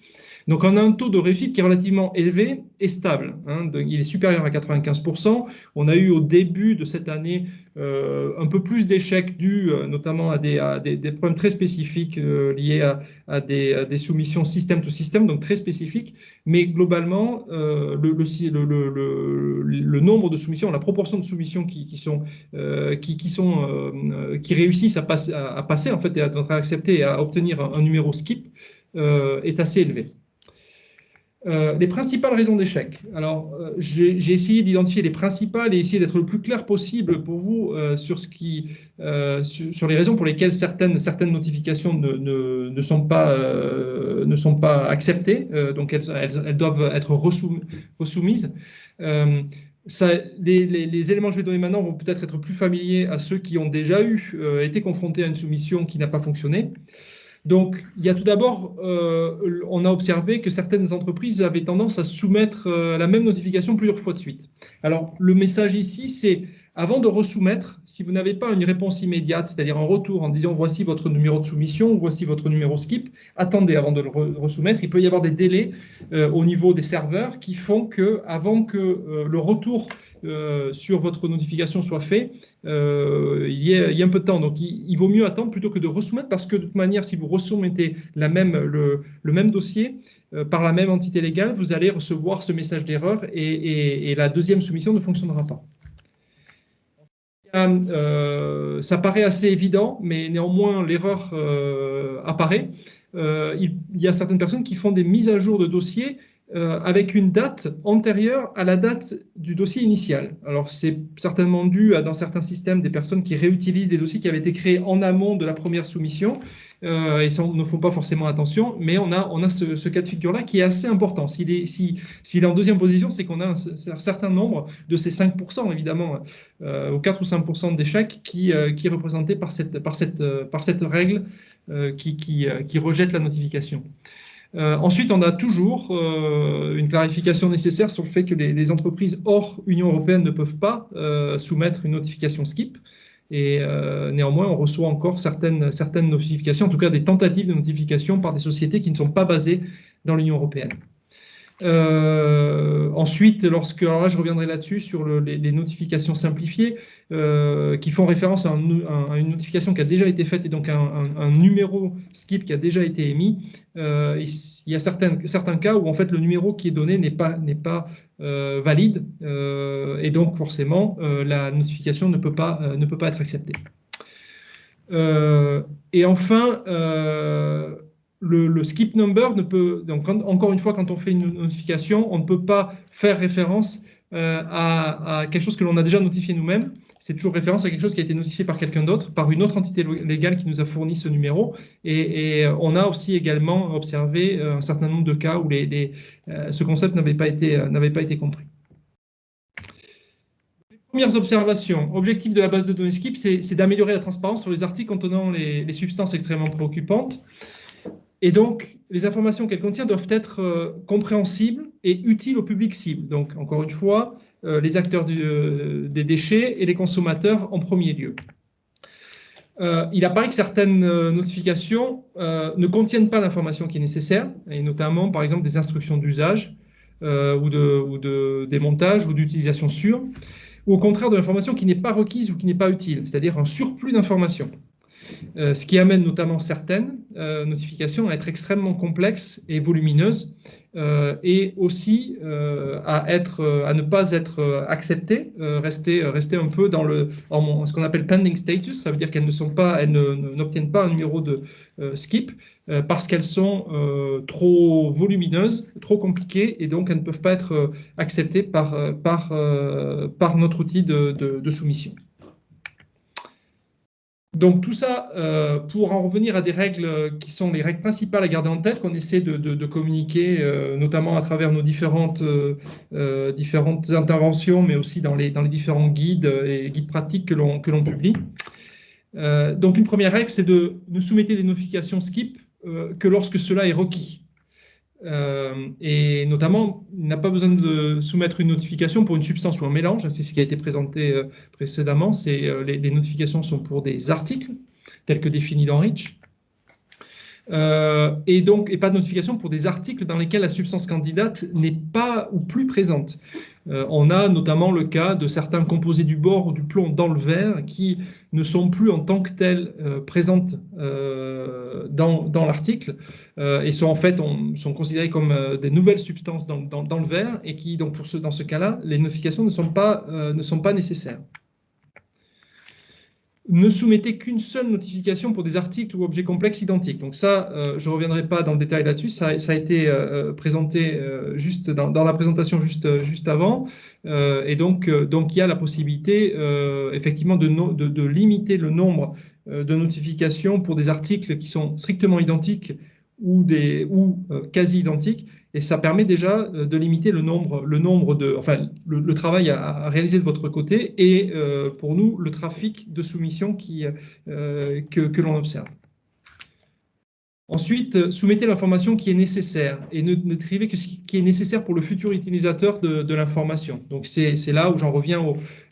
Donc on a un taux de réussite qui est relativement élevé et stable, hein, il est supérieur à 95%. On a eu au début de cette année un peu plus d'échecs dus notamment à des problèmes très spécifiques liés à des soumissions système to système, donc très spécifiques, mais globalement le nombre de soumissions, la proportion de soumissions qui réussissent à passer en fait, et à être acceptées et à obtenir un numéro skip est assez élevé. Les principales raisons d'échec. Alors, j'ai essayé d'identifier les principales et essayer d'être le plus clair possible pour vous sur les raisons pour lesquelles certaines notifications ne sont pas acceptées, donc elles doivent être resoumises. Les éléments que je vais donner maintenant vont peut-être être plus familiers à ceux qui ont déjà été confrontés à une soumission qui n'a pas fonctionné. Donc, il y a tout d'abord, on a observé que certaines entreprises avaient tendance à soumettre la même notification plusieurs fois de suite. Alors, le message ici, c'est avant de resoumettre, si vous n'avez pas une réponse immédiate, c'est-à-dire un retour en disant voici votre numéro de soumission ou voici votre numéro skip, attendez avant de le resoumettre. Il peut y avoir des délais au niveau des serveurs qui font que, avant que le retour sur votre notification soit fait, il y a un peu de temps. Donc, il vaut mieux attendre plutôt que de resoumettre, parce que de toute manière, si vous resoumettez le même dossier par la même entité légale, vous allez recevoir ce message d'erreur et la deuxième soumission ne fonctionnera pas. Ça paraît assez évident, mais néanmoins, l'erreur apparaît. Il y a certaines personnes qui font des mises à jour de dossiers avec une date antérieure à la date du dossier initial. Alors, c'est certainement dû à, dans certains systèmes, des personnes qui réutilisent des dossiers qui avaient été créés en amont de la première soumission et ne font pas forcément attention, mais on a ce cas de figure-là qui est assez important. S'il est en deuxième position, c'est qu'on a un certain nombre de ces 5%, évidemment, ou 4 ou 5% d'échecs qui est représenté par cette règle qui rejette la notification. Ensuite, on a toujours une clarification nécessaire sur le fait que les entreprises hors Union européenne ne peuvent pas soumettre une notification skip. Et néanmoins, on reçoit encore certaines notifications, en tout cas des tentatives de notification par des sociétés qui ne sont pas basées dans l'Union européenne. Ensuite, alors là je reviendrai là-dessus sur les notifications simplifiées qui font référence à une notification qui a déjà été faite et donc un numéro skip qui a déjà été émis. Il y a certains cas où en fait le numéro qui est donné n'est pas valide et donc forcément la notification ne peut pas être acceptée. Et enfin, le skip number ne peut, donc encore une fois, quand on fait une notification, on ne peut pas faire référence à quelque chose que l'on a déjà notifié nous-mêmes. C'est toujours référence à quelque chose qui a été notifié par quelqu'un d'autre, par une autre entité légale qui nous a fourni ce numéro. Et on a aussi également observé un certain nombre de cas où ce concept n'avait pas été compris. Premières observations. Objectif de la base de données skip, c'est d'améliorer la transparence sur les articles contenant les substances extrêmement préoccupantes. Et donc, les informations qu'elles contiennent doivent être compréhensibles et utiles au public cible. Donc, encore une fois, les acteurs des déchets et les consommateurs en premier lieu. Il apparaît que certaines notifications ne contiennent pas l'information qui est nécessaire, et notamment, par exemple, des instructions d'usage ou de démontage ou d'utilisation sûre, ou au contraire de l'information qui n'est pas requise ou qui n'est pas utile, c'est-à-dire un surplus d'informations. Ce qui amène notamment certaines notifications à être extrêmement complexes et volumineuses et aussi à ne pas être acceptées, rester un peu dans ce qu'on appelle pending status, ça veut dire qu'elles n'obtiennent pas un numéro de skip parce qu'elles sont trop volumineuses, trop compliquées, et donc elles ne peuvent pas être acceptées par notre outil de soumission. Donc tout ça, pour en revenir à des règles qui sont les règles principales à garder en tête, qu'on essaie de communiquer, notamment à travers nos différentes interventions, mais aussi dans les différents guides et guides pratiques que l'on publie. Donc une première règle, c'est de ne soumettre des notifications skip que lorsque cela est requis. Et notamment, il n'a pas besoin de soumettre une notification pour une substance ou un mélange, c'est ce qui a été présenté précédemment. Les notifications sont pour des articles, tels que définis dans REACH, et pas de notification pour des articles dans lesquels la substance candidate n'est pas ou plus présente. On a notamment le cas de certains composés du bore ou du plomb dans le verre qui ne sont plus en tant que tels présentes dans l'article et sont en fait sont considérés comme des nouvelles substances dans le verre, et qui, donc dans ce cas-là, les notifications ne sont pas nécessaires. Ne soumettez qu'une seule notification pour des articles ou objets complexes identiques. Donc ça, je ne reviendrai pas dans le détail là-dessus, ça a été présenté juste dans la présentation juste avant. Et donc il y a la possibilité effectivement de limiter le nombre de notifications pour des articles qui sont strictement identiques ou quasi identiques. Et ça permet déjà de limiter le travail à réaliser de votre côté, et pour nous, le trafic de soumission que l'on observe. Ensuite, soumettez l'information qui est nécessaire et n'écrivez que ce qui est nécessaire pour le futur utilisateur de l'information. Donc c'est là où j'en reviens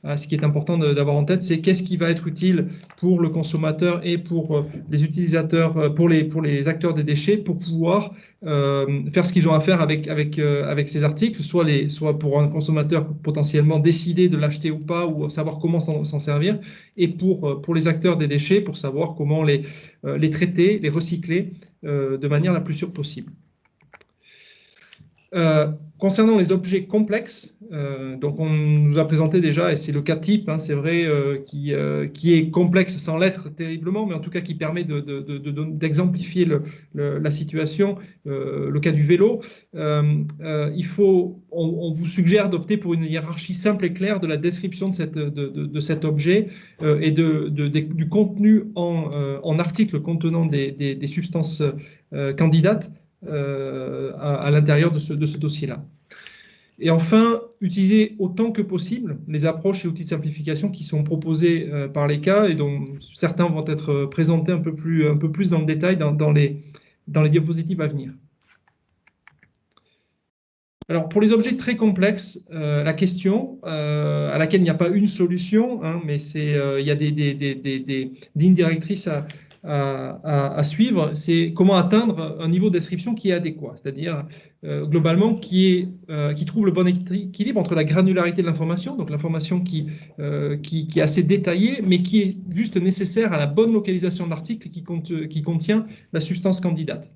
à ce qui est important d'avoir en tête, c'est qu'est-ce qui va être utile pour le consommateur et pour les utilisateurs, pour les acteurs des déchets, pour pouvoir faire ce qu'ils ont à faire avec ces articles, soit pour un consommateur potentiellement décider de l'acheter ou pas, ou savoir comment s'en servir, et pour les acteurs des déchets, pour savoir comment les traiter, les recycler de manière la plus sûre possible. Concernant les objets complexes, donc on nous a présenté déjà, et c'est le cas type, c'est vrai, qui est complexe sans l'être terriblement, mais en tout cas qui permet d'exemplifier la situation, le cas du vélo. On vous suggère d'opter pour une hiérarchie simple et claire de la description de cet objet et du contenu en articles contenant des substances candidates à l'intérieur de ce dossier-là. Et enfin, utilisez autant que possible les approches et outils de simplification qui sont proposés par les cas, et dont certains vont être présentés un peu plus dans le détail dans les diapositives à venir. Alors, pour les objets très complexes, la question à laquelle il n'y a pas une solution, mais il y a des lignes directrices à suivre, c'est comment atteindre un niveau de description qui est adéquat, c'est-à-dire globalement qui trouve le bon équilibre entre la granularité de l'information, donc l'information qui est assez détaillée, mais qui est juste nécessaire à la bonne localisation de l'article qui contient la substance candidate.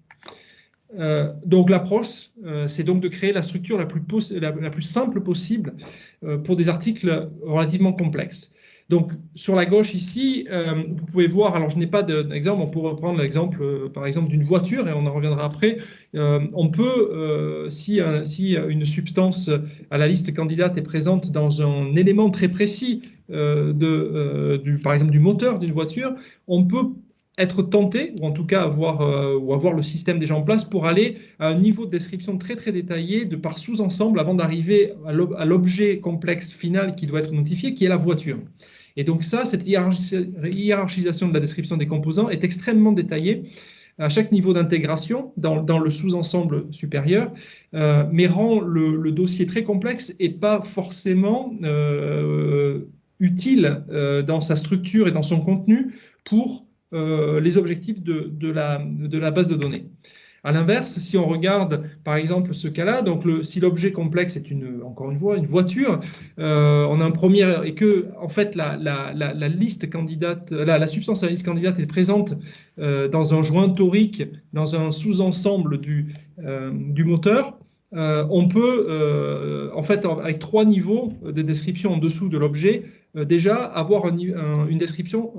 Donc l'approche, c'est donc de créer la structure la plus simple possible pour des articles relativement complexes. Donc, sur la gauche ici, vous pouvez voir, alors je n'ai pas d'exemple, on pourrait prendre l'exemple, par exemple, d'une voiture, et on en reviendra après. On peut, si une substance à la liste candidate est présente dans un élément très précis, par exemple, du moteur d'une voiture, on peut être tenté, ou en tout cas avoir le système déjà en place pour aller à un niveau de description très très détaillé par sous-ensemble avant d'arriver à l'objet complexe final qui doit être notifié, qui est la voiture. Et donc cette hiérarchisation de la description des composants est extrêmement détaillée à chaque niveau d'intégration dans le sous-ensemble supérieur, mais rend le dossier très complexe et pas forcément utile dans sa structure et dans son contenu pour les objectifs de la base de données. À l'inverse, si on regarde par exemple ce cas-là, donc si l'objet complexe est encore une fois une voiture, on a un premier, et que en fait la liste candidate, la substance à la liste candidate est présente dans un joint torique, dans un sous-ensemble du moteur, on peut, en fait, avec 3 niveaux de description en dessous de l'objet, déjà avoir une description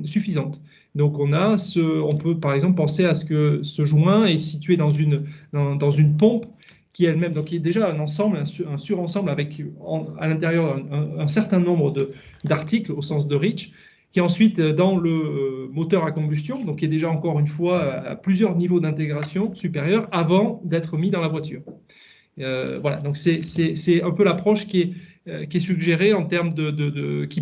suffisante. Donc, on peut par exemple penser à ce que ce joint est situé dans une pompe qui elle-même, donc qui est déjà un ensemble, un surensemble avec à l'intérieur un certain nombre d'articles au sens de Rich, qui est ensuite dans le moteur à combustion, donc qui est déjà encore une fois à plusieurs niveaux d'intégration supérieurs avant d'être mis dans la voiture. Voilà, donc c'est un peu l'approche qui est suggérée en termes qui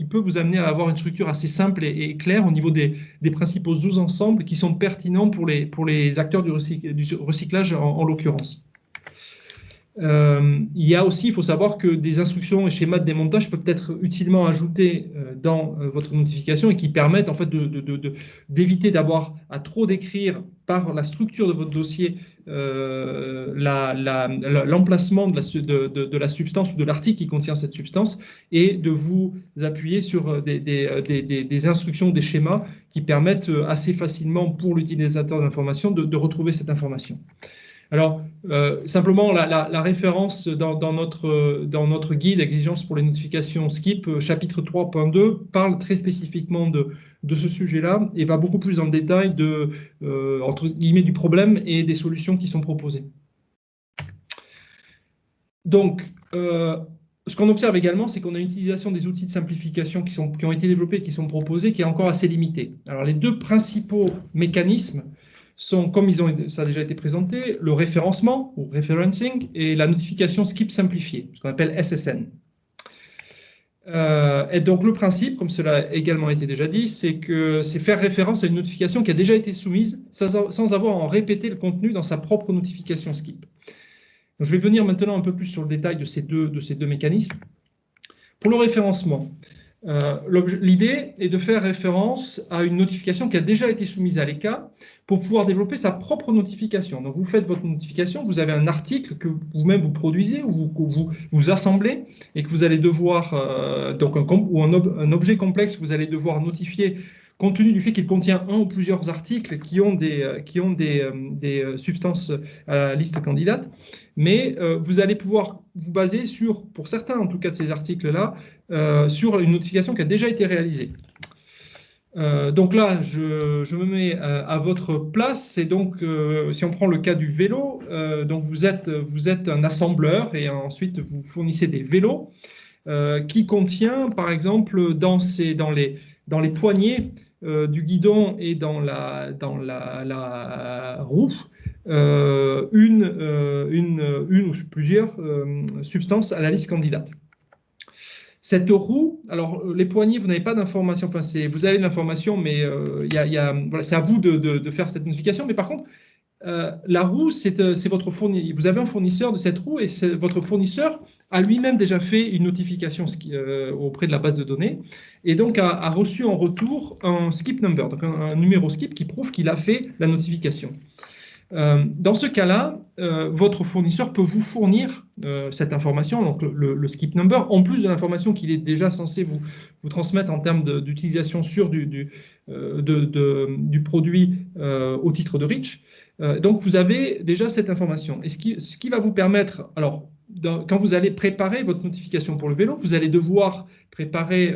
peut vous amener à avoir une structure assez simple et claire au niveau des principaux sous-ensembles qui sont pertinents pour les acteurs du recyclage en l'occurrence. Il y a aussi, il faut savoir que des instructions et schémas de démontage peuvent être utilement ajoutés dans votre notification et qui permettent en fait d'éviter d'avoir à trop décrire par la structure de votre dossier l'emplacement de la substance ou de l'article qui contient cette substance et de vous appuyer sur des instructions, des schémas qui permettent assez facilement pour l'utilisateur de l'information de retrouver cette information. Alors, simplement, la référence dans notre guide Exigences pour les notifications SKIP, chapitre 3.2, parle très spécifiquement de ce sujet-là et va beaucoup plus dans le détail entre guillemets, du problème et des solutions qui sont proposées. Donc, ce qu'on observe également, c'est qu'on a une utilisation des outils de simplification qui ont été développés, qui sont proposés, qui est encore assez limitée. Alors, les 2 principaux mécanismes sont, comme ça a déjà été présenté, le référencement ou referencing et la notification skip simplifiée, ce qu'on appelle SSN. Et donc le principe, comme cela a également été déjà dit, c'est faire référence à une notification qui a déjà été soumise sans avoir à en répéter le contenu dans sa propre notification skip. Donc, je vais venir maintenant un peu plus sur le détail de ces deux mécanismes. Pour le référencement, l'idée est de faire référence à une notification qui a déjà été soumise à l'ECA pour pouvoir développer sa propre notification. Donc, vous faites votre notification, vous avez un article que vous-même vous produisez ou vous assemblez et que vous allez devoir, un objet complexe que vous allez devoir notifier compte tenu du fait qu'il contient un ou plusieurs articles qui ont des substances à la liste candidate. Mais vous allez pouvoir vous baser pour certains en tout cas de ces articles-là, sur une notification qui a déjà été réalisée. Donc là, je me mets à votre place. Et donc, si on prend le cas du vélo, donc vous êtes un assembleur et ensuite vous fournissez des vélos qui contient, par exemple, dans les poignées du guidon et dans la roue, une ou plusieurs substances à la liste candidate. Cette roue, alors les poignées, vous n'avez pas d'information, enfin vous avez de l'information, mais voilà, c'est à vous de faire cette notification. Mais par contre, la roue, c'est votre fournisseur. Vous avez un fournisseur de cette roue et votre fournisseur a lui-même déjà fait une notification auprès de la base de données et donc a reçu en retour un skip number, donc un numéro skip qui prouve qu'il a fait la notification. Dans ce cas-là, votre fournisseur peut vous fournir cette information, donc le skip number, en plus de l'information qu'il est déjà censé vous transmettre en termes d'utilisation sûre du produit au titre de Rich. Donc, vous avez déjà cette information. Et ce qui va vous permettre, alors, quand vous allez préparer votre notification pour le vélo, vous allez devoir préparer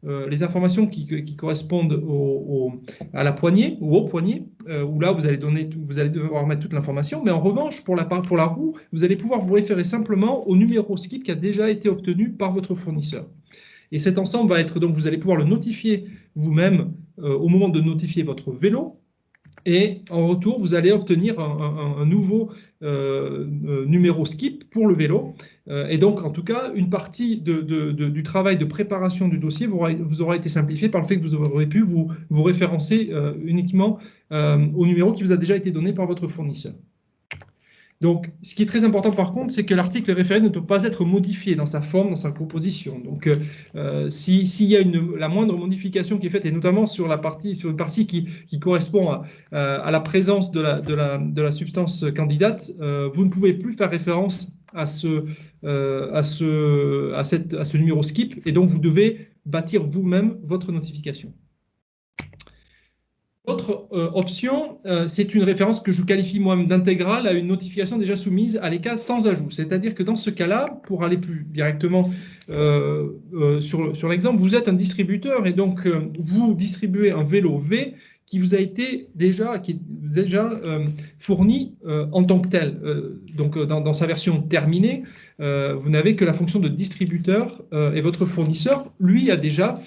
les informations qui correspondent à la poignée ou au poignet, où là, vous allez devoir mettre toute l'information. Mais en revanche, pour la roue, vous allez pouvoir vous référer simplement au numéro skip qui a déjà été obtenu par votre fournisseur. Et cet ensemble va être, donc vous allez pouvoir le notifier vous-même au moment de notifier votre vélo. Et en retour, vous allez obtenir un nouveau numéro skip pour le vélo. Et donc, en tout cas, une partie du travail de préparation du dossier vous aura été simplifiée par le fait que vous aurez pu vous référencer uniquement au numéro qui vous a déjà été donné par votre fournisseur. Donc, ce qui est très important par contre, c'est que l'article référé ne peut pas être modifié dans sa forme, dans sa composition. Donc, s'il y a la moindre modification qui est faite, et notamment sur une partie qui correspond à la présence de la substance candidate, vous ne pouvez plus faire référence à ce numéro skip, et donc vous devez bâtir vous-même votre notification. L'autre option, c'est une référence que je qualifie moi-même d'intégrale à une notification déjà soumise à l'ECA sans ajout. C'est-à-dire que dans ce cas-là, pour aller plus directement sur l'exemple, vous êtes un distributeur et donc vous distribuez un vélo V qui vous a été déjà fourni en tant que tel. Donc dans sa version terminée, vous n'avez que la fonction de distributeur et votre fournisseur, lui, a déjà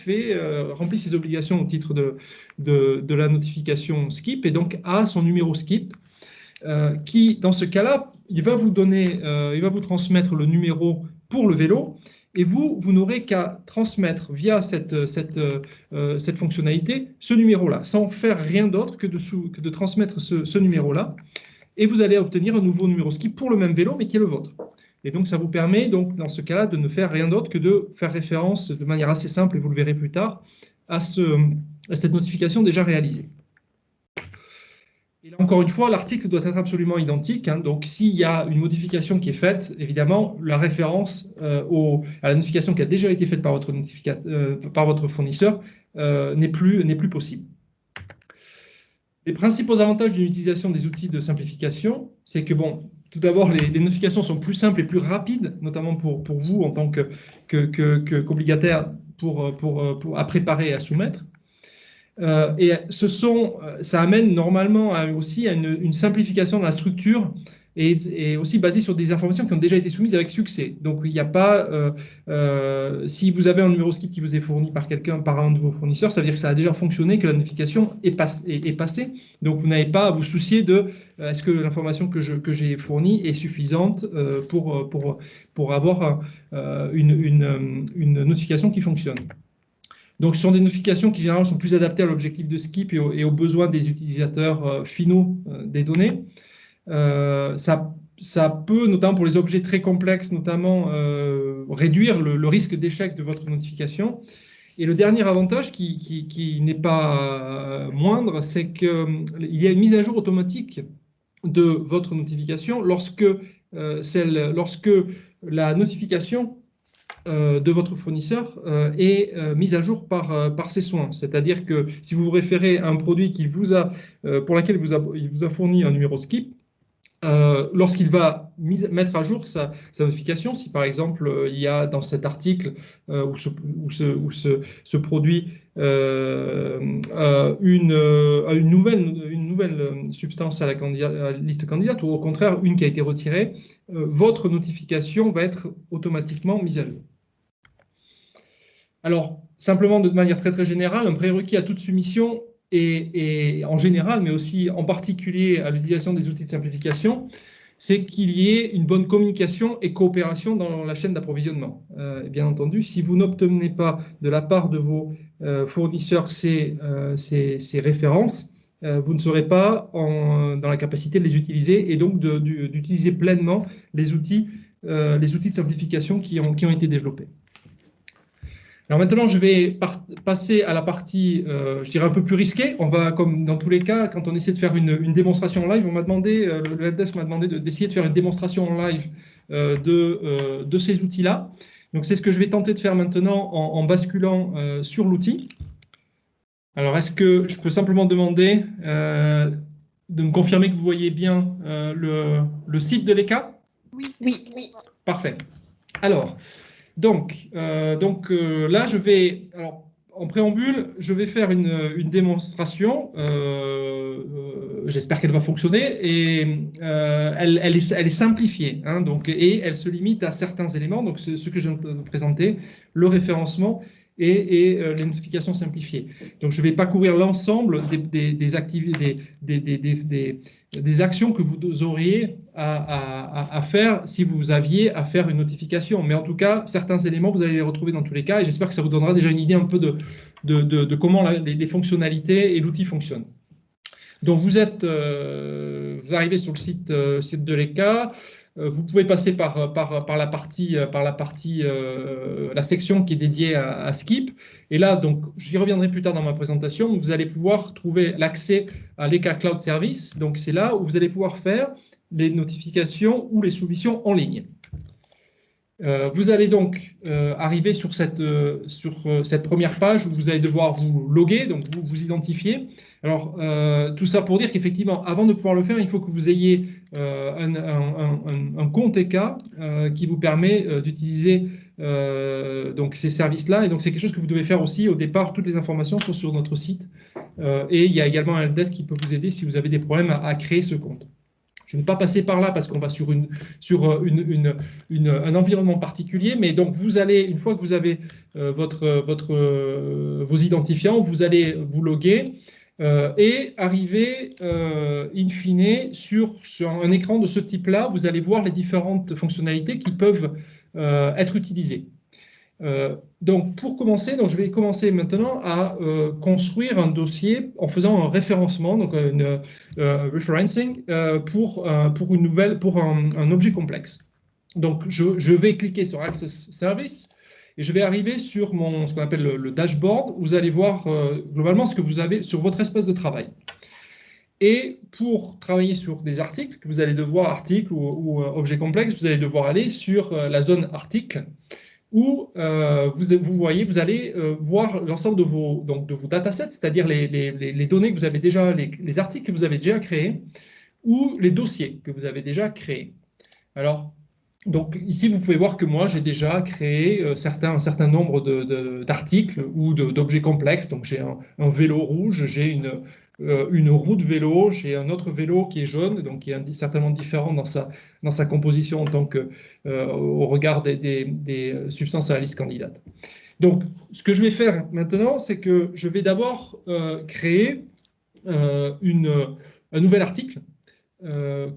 rempli ses obligations au titre de la notification skip et donc a son numéro skip qui, dans ce cas-là, il va vous transmettre le numéro pour le vélo et vous n'aurez qu'à transmettre via cette fonctionnalité ce numéro-là, sans faire rien d'autre que de transmettre ce numéro-là. Et vous allez obtenir un nouveau numéro skip pour le même vélo, mais qui est le vôtre. Et donc, ça vous permet, donc, dans ce cas-là, de ne faire rien d'autre que de faire référence de manière assez simple, et vous le verrez plus tard, à cette notification déjà réalisée. Et là, encore une fois, l'article doit être absolument identique. Donc, s'il y a une modification qui est faite, évidemment, la référence à la notification qui a déjà été faite par votre fournisseur n'est plus possible. Les principaux avantages d'une utilisation des outils de simplification, c'est que, bon, tout d'abord, les notifications sont plus simples et plus rapides, notamment pour vous en tant qu'obligataire à préparer et à soumettre. Et ça amène normalement aussi à une simplification de la structure et aussi basée sur des informations qui ont déjà été soumises avec succès. Donc, il n'y a pas, si vous avez un numéro skip qui vous est fourni par un de vos fournisseurs, ça veut dire que ça a déjà fonctionné, que la notification est passée. Donc, vous n'avez pas à vous soucier de est-ce que l'information que j'ai fournie est suffisante pour avoir une notification qui fonctionne. Donc, ce sont des notifications qui, généralement, sont plus adaptées à l'objectif de skip et aux besoins des utilisateurs finaux des données. Ça peut, notamment pour les objets très complexes, notamment réduire le risque d'échec de votre notification. Et le dernier avantage qui n'est pas moindre, c'est qu'il y a une mise à jour automatique de votre notification lorsque la notification de votre fournisseur est mise à jour par ses soins. C'est-à-dire que si vous vous référez à un produit pour lequel il vous a fourni un numéro skip, lorsqu'il va mettre à jour sa notification, si par exemple il y a dans cet article où ce produit une nouvelle substance à la liste candidate, ou au contraire une qui a été retirée, votre notification va être automatiquement mise à jour. Alors, simplement de manière très très générale, un prérequis à toute soumission et en général, mais aussi en particulier à l'utilisation des outils de simplification, c'est qu'il y ait une bonne communication et coopération dans la chaîne d'approvisionnement. Bien entendu, si vous n'obtenez pas de la part de vos fournisseurs ces références, vous ne serez pas dans la capacité de les utiliser et donc d'utiliser pleinement les outils de simplification qui ont été développés. Alors maintenant, je vais passer à la partie, je dirais, un peu plus risquée. On va, comme dans tous les cas, quand on essaie de faire une démonstration en live, le helpdesk m'a demandé d'essayer de faire une démonstration en live de ces outils-là. Donc, c'est ce que je vais tenter de faire maintenant en basculant sur l'outil. Alors, est-ce que je peux simplement demander de me confirmer que vous voyez bien le site de l'ECA? Oui. Parfait. Alors, donc là, en préambule, je vais faire une démonstration. J'espère qu'elle va fonctionner et elle est simplifiée. Hein, et elle se limite à certains éléments. Donc, ce que je viens de vous présenter, le référencement et les notifications simplifiées. Donc, je ne vais pas couvrir l'ensemble des actions que vous auriez à faire si vous aviez à faire une notification. Mais en tout cas, certains éléments, vous allez les retrouver dans tous les cas et j'espère que ça vous donnera déjà une idée un peu de comment les fonctionnalités et l'outil fonctionnent. Donc, vous arrivez sur le site de l'ECA. Vous pouvez passer par la section qui est dédiée à Skip. Et là, donc, j'y reviendrai plus tard dans ma présentation. Vous allez pouvoir trouver l'accès à l'ECA Cloud Service. Donc, c'est là où vous allez pouvoir faire les notifications ou les soumissions en ligne. Vous allez donc arriver sur cette première page où vous allez devoir vous loguer, donc vous identifier. Alors, tout ça pour dire qu'effectivement, avant de pouvoir le faire, il faut que vous ayez un compte EK qui vous permet d'utiliser donc ces services-là. Et donc, c'est quelque chose que vous devez faire aussi au départ. Toutes les informations sont sur notre site. Et il y a également un helpdesk qui peut vous aider si vous avez des problèmes à créer ce compte. Je ne vais pas passer par là parce qu'on va sur un environnement particulier, mais donc vous allez, une fois que vous avez vos identifiants, vous allez vous loguer et arriver in fine sur un écran de ce type-là. Vous allez voir les différentes fonctionnalités qui peuvent être utilisées. Donc, pour commencer, je vais commencer maintenant à construire un dossier en faisant un référencement, donc referencing pour un objet complexe. Donc, je vais cliquer sur Access Service et je vais arriver sur ce qu'on appelle le dashboard. Vous allez voir globalement ce que vous avez sur votre espace de travail. Et pour travailler sur des articles, vous allez devoir, articles ou objets complexes, vous allez devoir aller sur la zone article, où vous allez voir l'ensemble de vos datasets, c'est-à-dire les données que vous avez déjà, les articles que vous avez déjà créés, ou les dossiers que vous avez déjà créés. Alors, donc ici, vous pouvez voir que moi, j'ai déjà créé un certain nombre d'articles ou d'objets complexes. Donc, j'ai un vélo rouge, j'ai une roue de vélo, j'ai un autre vélo qui est jaune, donc qui est certainement différent dans sa composition en tant que, au regard des substances à la liste candidate. Donc, ce que je vais faire maintenant, c'est que je vais d'abord créer un nouvel article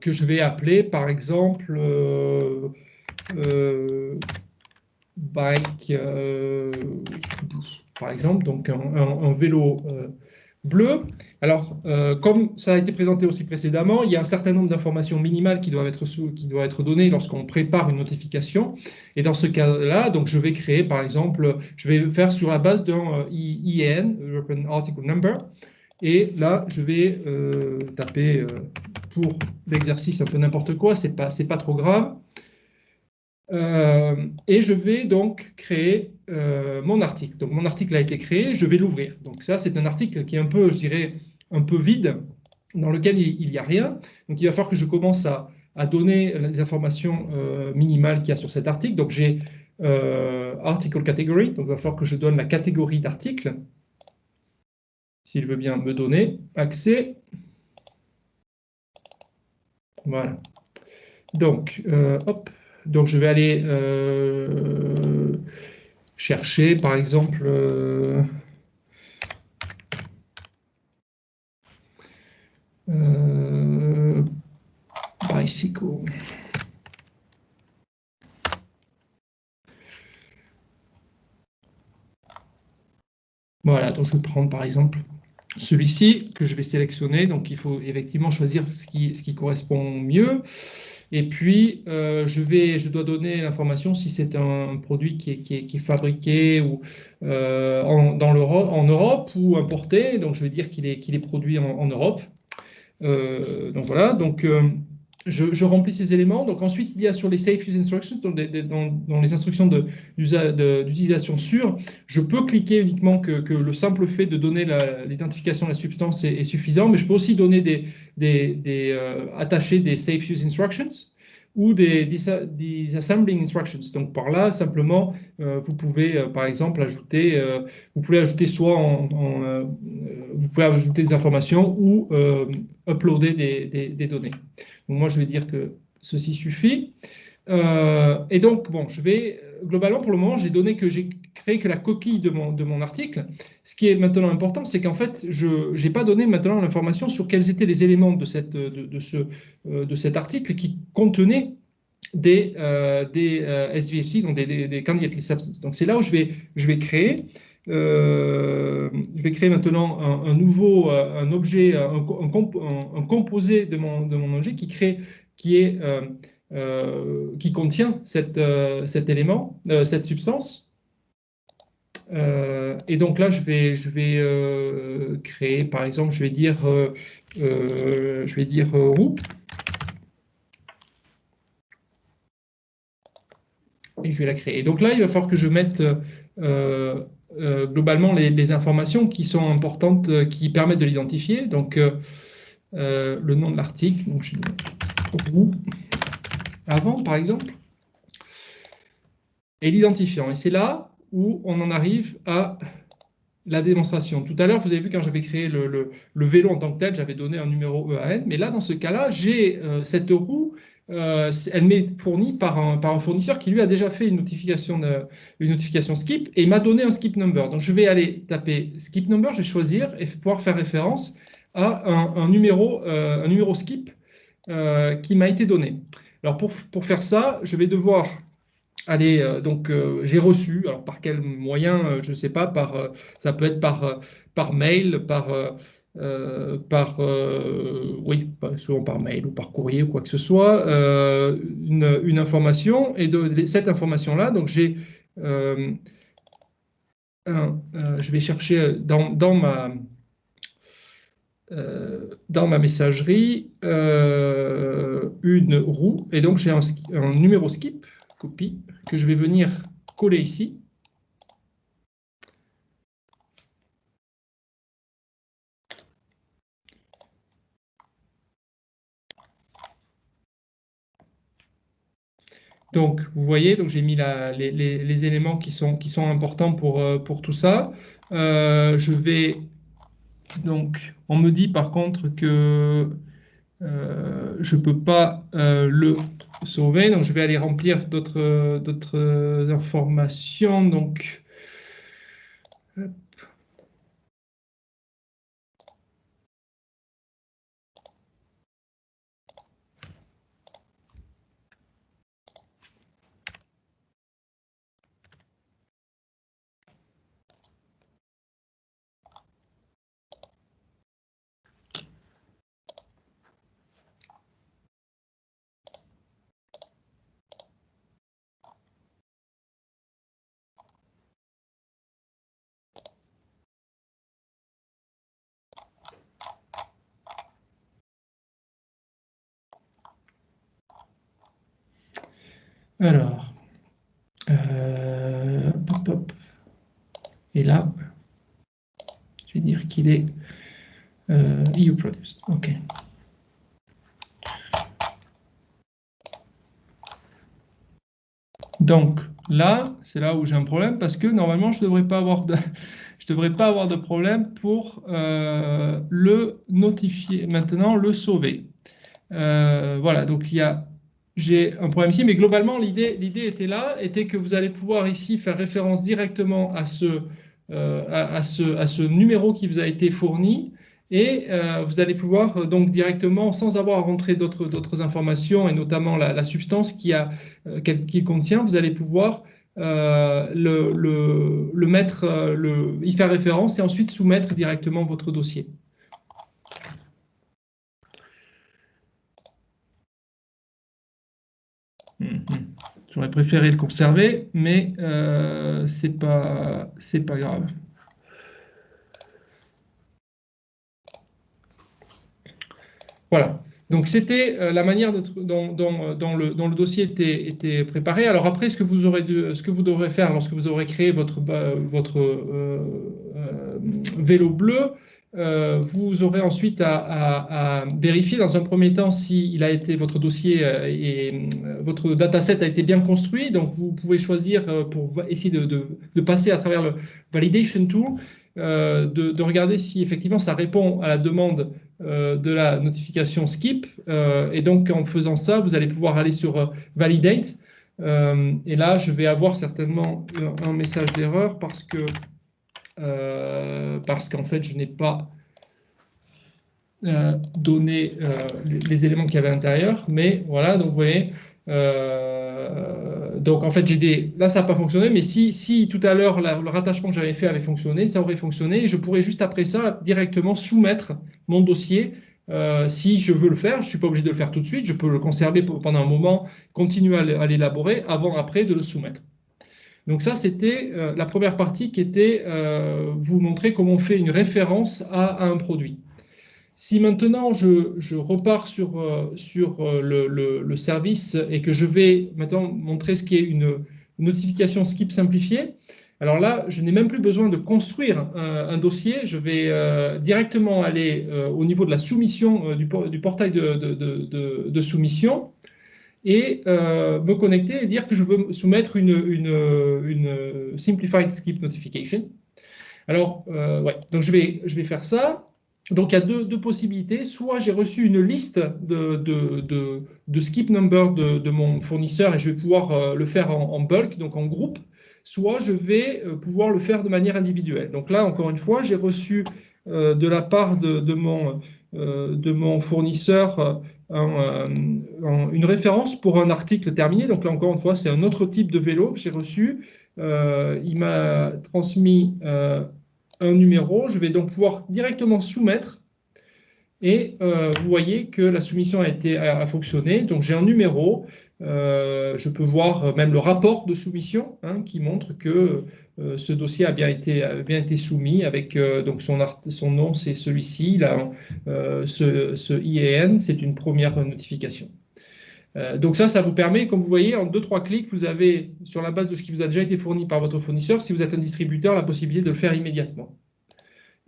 que je vais appeler, par exemple, bike, par exemple, donc un vélo bleu. Alors, comme ça a été présenté aussi précédemment, il y a un certain nombre d'informations minimales qui doivent être données lorsqu'on prépare une notification. Et dans ce cas-là, donc je vais créer, par exemple, je vais faire sur la base d'un EAN, European Article Number. Et là, je vais taper pour l'exercice un peu n'importe quoi, c'est pas trop grave. Et je vais donc créer mon article. Donc mon article a été créé, je vais l'ouvrir. Donc ça, c'est un article qui est un peu, je dirais, un peu vide, dans lequel il n'y a rien. Donc il va falloir que je commence à donner les informations minimales qu'il y a sur cet article. Donc j'ai Article Category, donc il va falloir que je donne la catégorie d'article, s'il veut bien me donner accès. Voilà. Donc, hop. Donc, je vais aller chercher, par exemple, bicycle. Voilà, donc je vais prendre, par exemple, celui-ci que je vais sélectionner. Donc, il faut effectivement choisir ce qui correspond mieux. Et puis, je dois donner l'information si c'est un produit qui est fabriqué ou, en Europe ou importé. Donc, je vais dire qu'il est produit en Europe. Donc, voilà. Donc, je remplis ces éléments. Donc, ensuite, il y a sur les Safe Use Instructions, dans les instructions d'utilisation sûre, je peux cliquer uniquement que le simple fait de donner l'identification de la substance est suffisant, mais je peux aussi donner attacher des Safe Use Instructions ou des Disassembling Instructions. Donc, par là, simplement, vous pouvez, par exemple, ajouter, vous pouvez ajouter vous pouvez ajouter des informations ou uploader des données. Donc, moi, je vais dire que ceci suffit. Et donc, bon, globalement, pour le moment, j'ai créé que la coquille de mon article. Ce qui est maintenant important, c'est qu'en fait, je n'ai pas donné maintenant l'information sur quels étaient les éléments de cet article qui contenaient des SVHC, donc des candidate list substances. Donc, c'est là où je vais créer. Je vais créer maintenant un nouveau objet, un composé de mon objet qui contient cet élément, cette substance. Et donc là, je vais créer, par exemple, je vais dire roux. et je vais la créer. Et donc là, il va falloir que je mette globalement les informations qui sont importantes, qui permettent de l'identifier. Donc, le nom de l'article, donc je mets roue avant, par exemple, et l'identifiant. Et c'est là où on en arrive à la démonstration. Tout à l'heure, vous avez vu, quand j'avais créé le vélo en tant que tel, j'avais donné un numéro EAN, mais là, dans ce cas-là, j'ai cette roue, elle m'est fournie par un fournisseur qui, lui, a déjà fait une notification skip et m'a donné un skip number. Donc, je vais aller taper skip number, je vais choisir et pouvoir faire référence à un numéro skip qui m'a été donné. Alors, pour faire ça, je vais devoir aller, j'ai reçu, alors par quel moyen, je ne sais pas, ça peut être par mail, oui, souvent par mail ou par courrier ou quoi que ce soit, une information, et de cette information-là, donc je vais chercher dans ma messagerie une roue, et donc j'ai un numéro skip, copie, que je vais venir coller ici. Donc, vous voyez, donc j'ai mis les éléments qui sont importants pour tout ça. Je vais donc, on me dit par contre que je ne peux pas le sauver, donc je vais aller remplir d'autres informations. Donc, alors, hop, hop. Et là, je vais dire qu'il est EU produced. OK. Donc là, c'est là où j'ai un problème parce que normalement, je ne devrais pas avoir de problème pour le notifier. Maintenant, le sauver. Voilà, donc j'ai un problème ici, mais globalement, l'idée était que vous allez pouvoir ici faire référence directement à ce numéro qui vous a été fourni, et vous allez pouvoir donc directement, sans avoir à rentrer d'autres informations, et notamment la substance qu'il contient, vous allez pouvoir le mettre, y faire référence et ensuite soumettre directement votre dossier. J'aurais préféré le conserver, mais c'est pas grave. Voilà. Donc c'était la manière dont le dossier était préparé. Alors après, ce que vous devrez faire lorsque vous aurez créé votre vélo bleu, vous aurez ensuite à vérifier dans un premier temps si votre dossier et votre dataset a été bien construit. Donc vous pouvez choisir pour essayer de passer à travers le validation tool, de regarder si effectivement ça répond à la demande de la notification skip, et donc en faisant ça, vous allez pouvoir aller sur validate, et là je vais avoir certainement un message d'erreur parce qu'en fait je n'ai pas donné les éléments qu'il y avait à l'intérieur, mais voilà, donc vous voyez, donc en fait là ça n'a pas fonctionné, mais si tout à l'heure le rattachement que j'avais fait avait fonctionné, ça aurait fonctionné, et je pourrais juste après ça directement soumettre mon dossier. Si je veux le faire, je ne suis pas obligé de le faire tout de suite, je peux le conserver pendant un moment, continuer à l'élaborer avant après de le soumettre. Donc ça, c'était la première partie qui était vous montrer comment on fait une référence à un produit. Si maintenant je repars sur le service et que je vais maintenant montrer ce qui est une notification skip simplifiée. Alors là, je n'ai même plus besoin de construire un dossier. Je vais directement aller au niveau de la soumission, du portail de soumission, et me connecter et dire que je veux soumettre une Simplified Skip Notification. Alors, ouais, donc je vais faire ça. Donc, il y a deux possibilités. Soit j'ai reçu une liste de skip number de mon fournisseur et je vais pouvoir le faire en bulk, donc en groupe. Soit je vais pouvoir le faire de manière individuelle. Donc là, encore une fois, j'ai reçu de la part de mon fournisseur une référence pour un article terminé. Donc là, encore une fois, c'est un autre type de vélo que j'ai reçu. Il m'a transmis un numéro. Je vais donc pouvoir directement soumettre. Et vous voyez que la soumission a fonctionné. Donc j'ai un numéro. Je peux voir même le rapport de soumission qui montre que ce dossier a bien été soumis avec donc son nom, c'est celui-ci. Ce IAN, c'est une première notification. Donc ça vous permet, comme vous voyez, en 2-3 clics, vous avez, sur la base de ce qui vous a déjà été fourni par votre fournisseur, si vous êtes un distributeur, la possibilité de le faire immédiatement.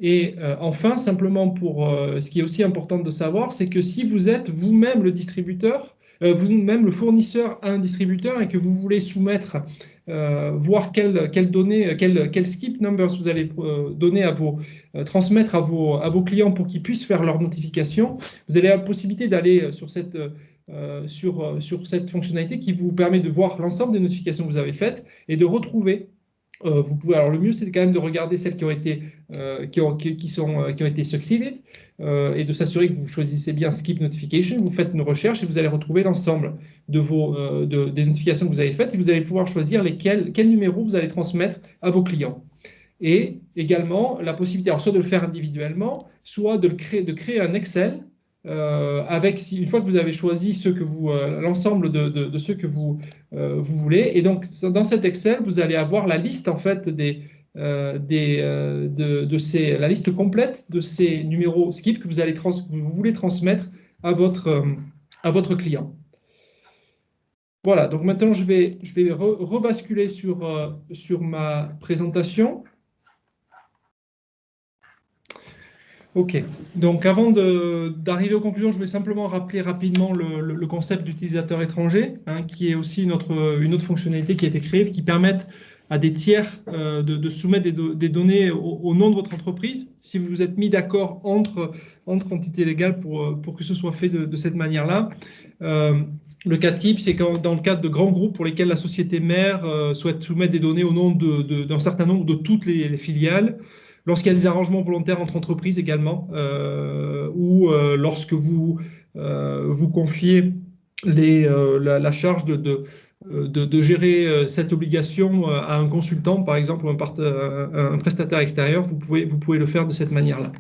Et enfin, simplement pour ce qui est aussi important de savoir, c'est que si vous êtes vous-même le distributeur, vous-même le fournisseur à un distributeur et que vous voulez soumettre, voir quelles données, quel skip numbers vous allez transmettre à vos clients pour qu'ils puissent faire leur notification, vous avez la possibilité d'aller sur cette fonctionnalité qui vous permet de voir l'ensemble des notifications que vous avez faites et de retrouver. Vous pouvez, alors le mieux, c'est quand même de regarder celles qui ont été succeeded et de s'assurer que vous choisissez bien Skip Notification. Vous faites une recherche et vous allez retrouver l'ensemble des notifications que vous avez faites et vous allez pouvoir choisir quel numéro vous allez transmettre à vos clients. Et également, la possibilité, alors soit de le faire individuellement, soit de créer un Excel une fois que vous avez choisi l'ensemble de ceux que vous voulez. Et donc, dans cet Excel, vous allez avoir la liste, en fait, la liste complète de ces numéros skip que vous voulez transmettre à votre client. Voilà, donc maintenant, je vais rebasculer sur ma présentation. OK. Donc, avant d'arriver aux conclusions, je vais simplement rappeler rapidement le concept d'utilisateur étranger, qui est aussi une autre fonctionnalité qui a été créée, qui permet à des tiers de soumettre des données au nom de votre entreprise. Si vous vous êtes mis d'accord entre entités légales pour que ce soit fait de cette manière-là. Le cas type, c'est quand dans le cadre de grands groupes pour lesquels la société mère souhaite soumettre des données au nom d'un certain nombre de toutes les filiales. Lorsqu'il y a des arrangements volontaires entre entreprises également, ou lorsque vous confiez la charge de gérer cette obligation à un consultant, par exemple, ou un prestataire extérieur, vous pouvez le faire de cette manière-là.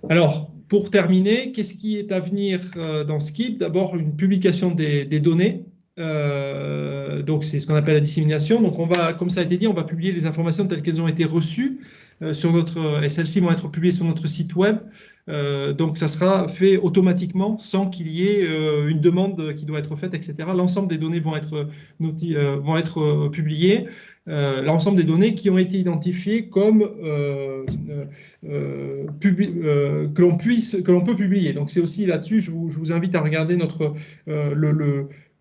Alors, pour terminer, qu'est-ce qui est à venir dans Skip? D'abord, une publication des données. Donc, c'est ce qu'on appelle la dissémination. Donc, comme ça a été dit, on va publier les informations telles qu'elles ont été reçues et celles-ci vont être publiées sur notre site web. Donc, ça sera fait automatiquement sans qu'il y ait une demande qui doit être faite, etc. L'ensemble des données vont être publiées. L'ensemble des données qui ont été identifiées comme que l'on peut publier. Donc, c'est aussi là-dessus, je vous invite à regarder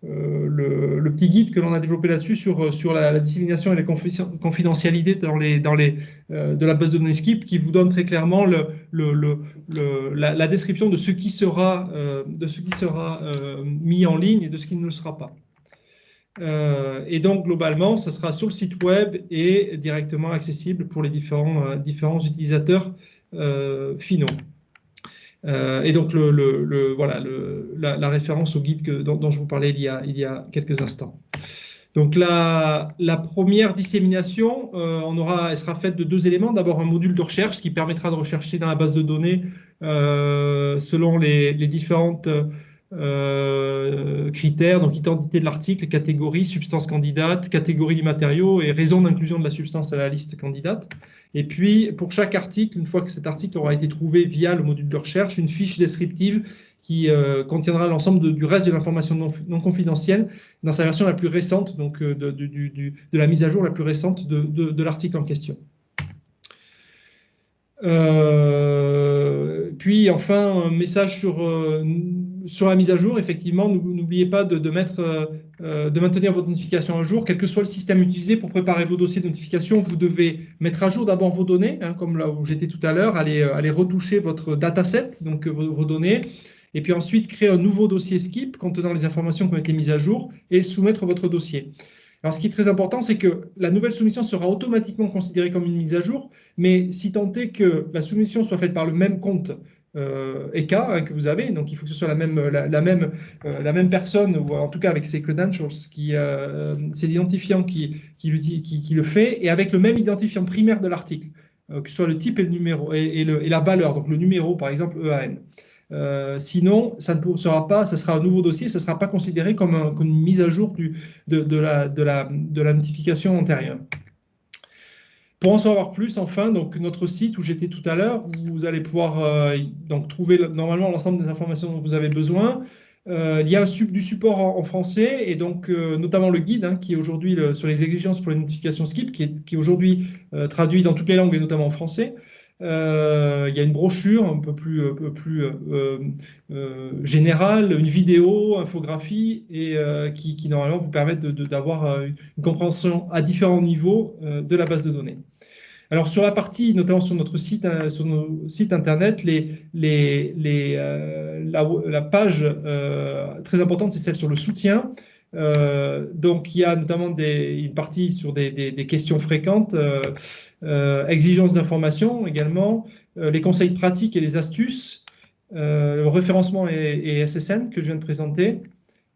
le petit guide que l'on a développé là-dessus sur la dissémination et la confidentialité de la base de données Skip, qui vous donne très clairement la description de ce qui sera mis en ligne et de ce qui ne le sera pas. Et donc, globalement, ça sera sur le site web et directement accessible pour les différents utilisateurs finaux. Et donc, voilà, la référence au guide dont je vous parlais il y a quelques instants. Donc, la première dissémination, elle sera faite de 2 éléments. D'abord, un module de recherche qui permettra de rechercher dans la base de données selon les différentes critères, donc identité de l'article, catégorie, substance candidate, catégorie du matériau et raison d'inclusion de la substance à la liste candidate. Et puis, pour chaque article, une fois que cet article aura été trouvé via le module de recherche, une fiche descriptive qui contiendra l'ensemble du reste de l'information non confidentielle dans sa version la plus récente, donc de la mise à jour la plus récente de l'article en question. Puis enfin, un message sur la mise à jour. Effectivement, n'oubliez pas de maintenir votre notification à jour, quel que soit le système utilisé pour préparer vos dossiers de notification. Vous devez mettre à jour d'abord vos données, hein, comme là où j'étais tout à l'heure, aller retoucher votre dataset, donc vos données, et puis ensuite créer un nouveau dossier SKIP contenant les informations qui ont été mises à jour et soumettre votre dossier. Alors, ce qui est très important, c'est que la nouvelle soumission sera automatiquement considérée comme une mise à jour, mais si tant est que la soumission soit faite par le même compte ECA hein, que vous avez, donc il faut que ce soit la même personne, ou en tout cas avec ses credentials, c'est l'identifiant qui le fait, et avec le même identifiant primaire de l'article, que ce soit le type et le numéro, et la valeur, donc le numéro, par exemple EAN. Sinon, ça ne sera pas, ça sera un nouveau dossier, ça ne sera pas considéré comme une mise à jour de la notification antérieure. Pour en savoir plus, enfin, donc notre site où j'étais tout à l'heure, vous allez pouvoir donc trouver normalement l'ensemble des informations dont vous avez besoin. Il y a du support en français et donc notamment le guide hein, qui est aujourd'hui sur les exigences pour les notifications SKIP, qui est aujourd'hui traduit dans toutes les langues et notamment en français. Il y a une brochure un peu plus générale, une vidéo, infographie, et qui normalement vous permettent d'avoir une compréhension à différents niveaux de la base de données. Alors sur la partie, notamment sur notre site, sur nos sites internet, la page très importante, c'est celle sur le soutien. Donc il y a notamment une partie sur des questions fréquentes, exigences d'information également, les conseils pratiques et les astuces, le référencement et SSN que je viens de présenter,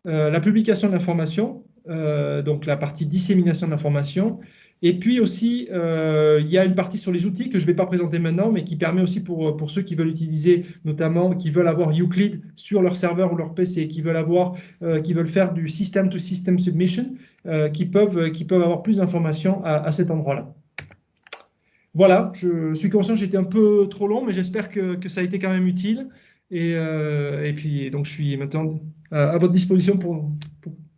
la publication de l'information, donc la partie dissémination de l'information. Et puis aussi, il y a une partie sur les outils que je ne vais pas présenter maintenant, mais qui permet aussi pour ceux qui veulent utiliser, notamment qui veulent avoir Euclid sur leur serveur ou leur PC, qui veulent faire du system-to-system submission, qui peuvent avoir plus d'informations à cet endroit-là. Voilà, je suis conscient que j'étais un peu trop long, mais j'espère que ça a été quand même utile. Et puis, donc, je suis maintenant à votre disposition pour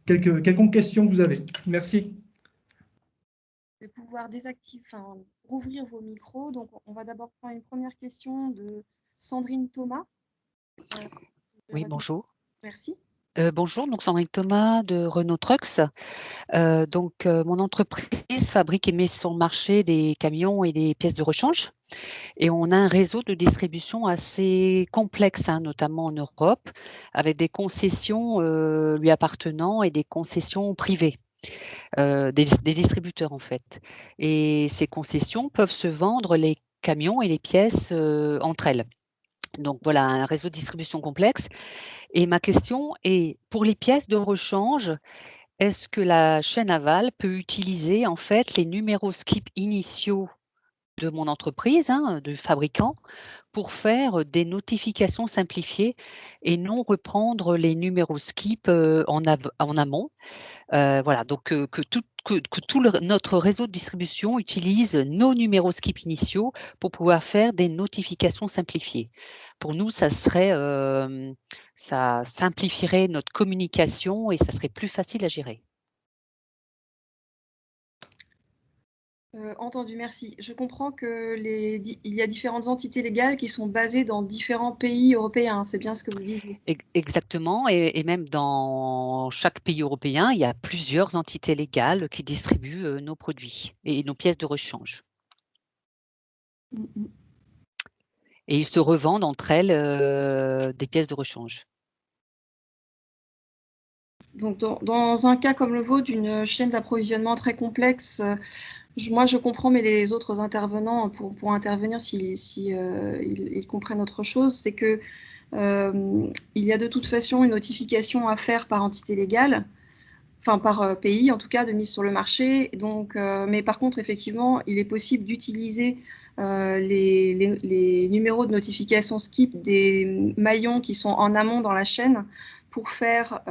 quelconque question que vous avez. Merci. Je vais pouvoir rouvrir vos micros. Donc, on va d'abord prendre une première question de Sandrine Thomas. Oui, bonjour. Merci. Bonjour, donc Sandrine Thomas de Renault Trucks. Mon entreprise fabrique et met sur le marché des camions et des pièces de rechange. Et on a un réseau de distribution assez complexe, hein, notamment en Europe, avec des concessions lui appartenant et des concessions privées. Des distributeurs en fait. Et ces concessions peuvent se vendre les camions et les pièces entre elles. Donc voilà, un réseau de distribution complexe. Et ma question est, pour les pièces de rechange, est-ce que la chaîne aval peut utiliser en fait les numéros SKIP initiaux de mon entreprise, hein, du fabricant, pour faire des notifications simplifiées et non reprendre les numéros SKIP en amont? Voilà, donc que tout notre réseau de distribution utilise nos numéros SKIP initiaux pour pouvoir faire des notifications simplifiées. Pour nous, ça simplifierait notre communication et ça serait plus facile à gérer. Entendu, merci. Je comprends qu'il y a différentes entités légales qui sont basées dans différents pays européens, c'est bien ce que vous disiez. Exactement, et même dans chaque pays européen, il y a plusieurs entités légales qui distribuent nos produits et nos pièces de rechange. Et ils se revendent entre elles des pièces de rechange. Donc, dans un cas comme le vôtre, d'une chaîne d'approvisionnement très complexe, moi je comprends, mais les autres intervenants, pour intervenir ils comprennent autre chose, c'est que il y a de toute façon une notification à faire par entité légale, enfin par pays en tout cas, de mise sur le marché. Donc, mais par contre, effectivement, il est possible d'utiliser les numéros de notification SKIP des maillons qui sont en amont dans la chaîne pour faire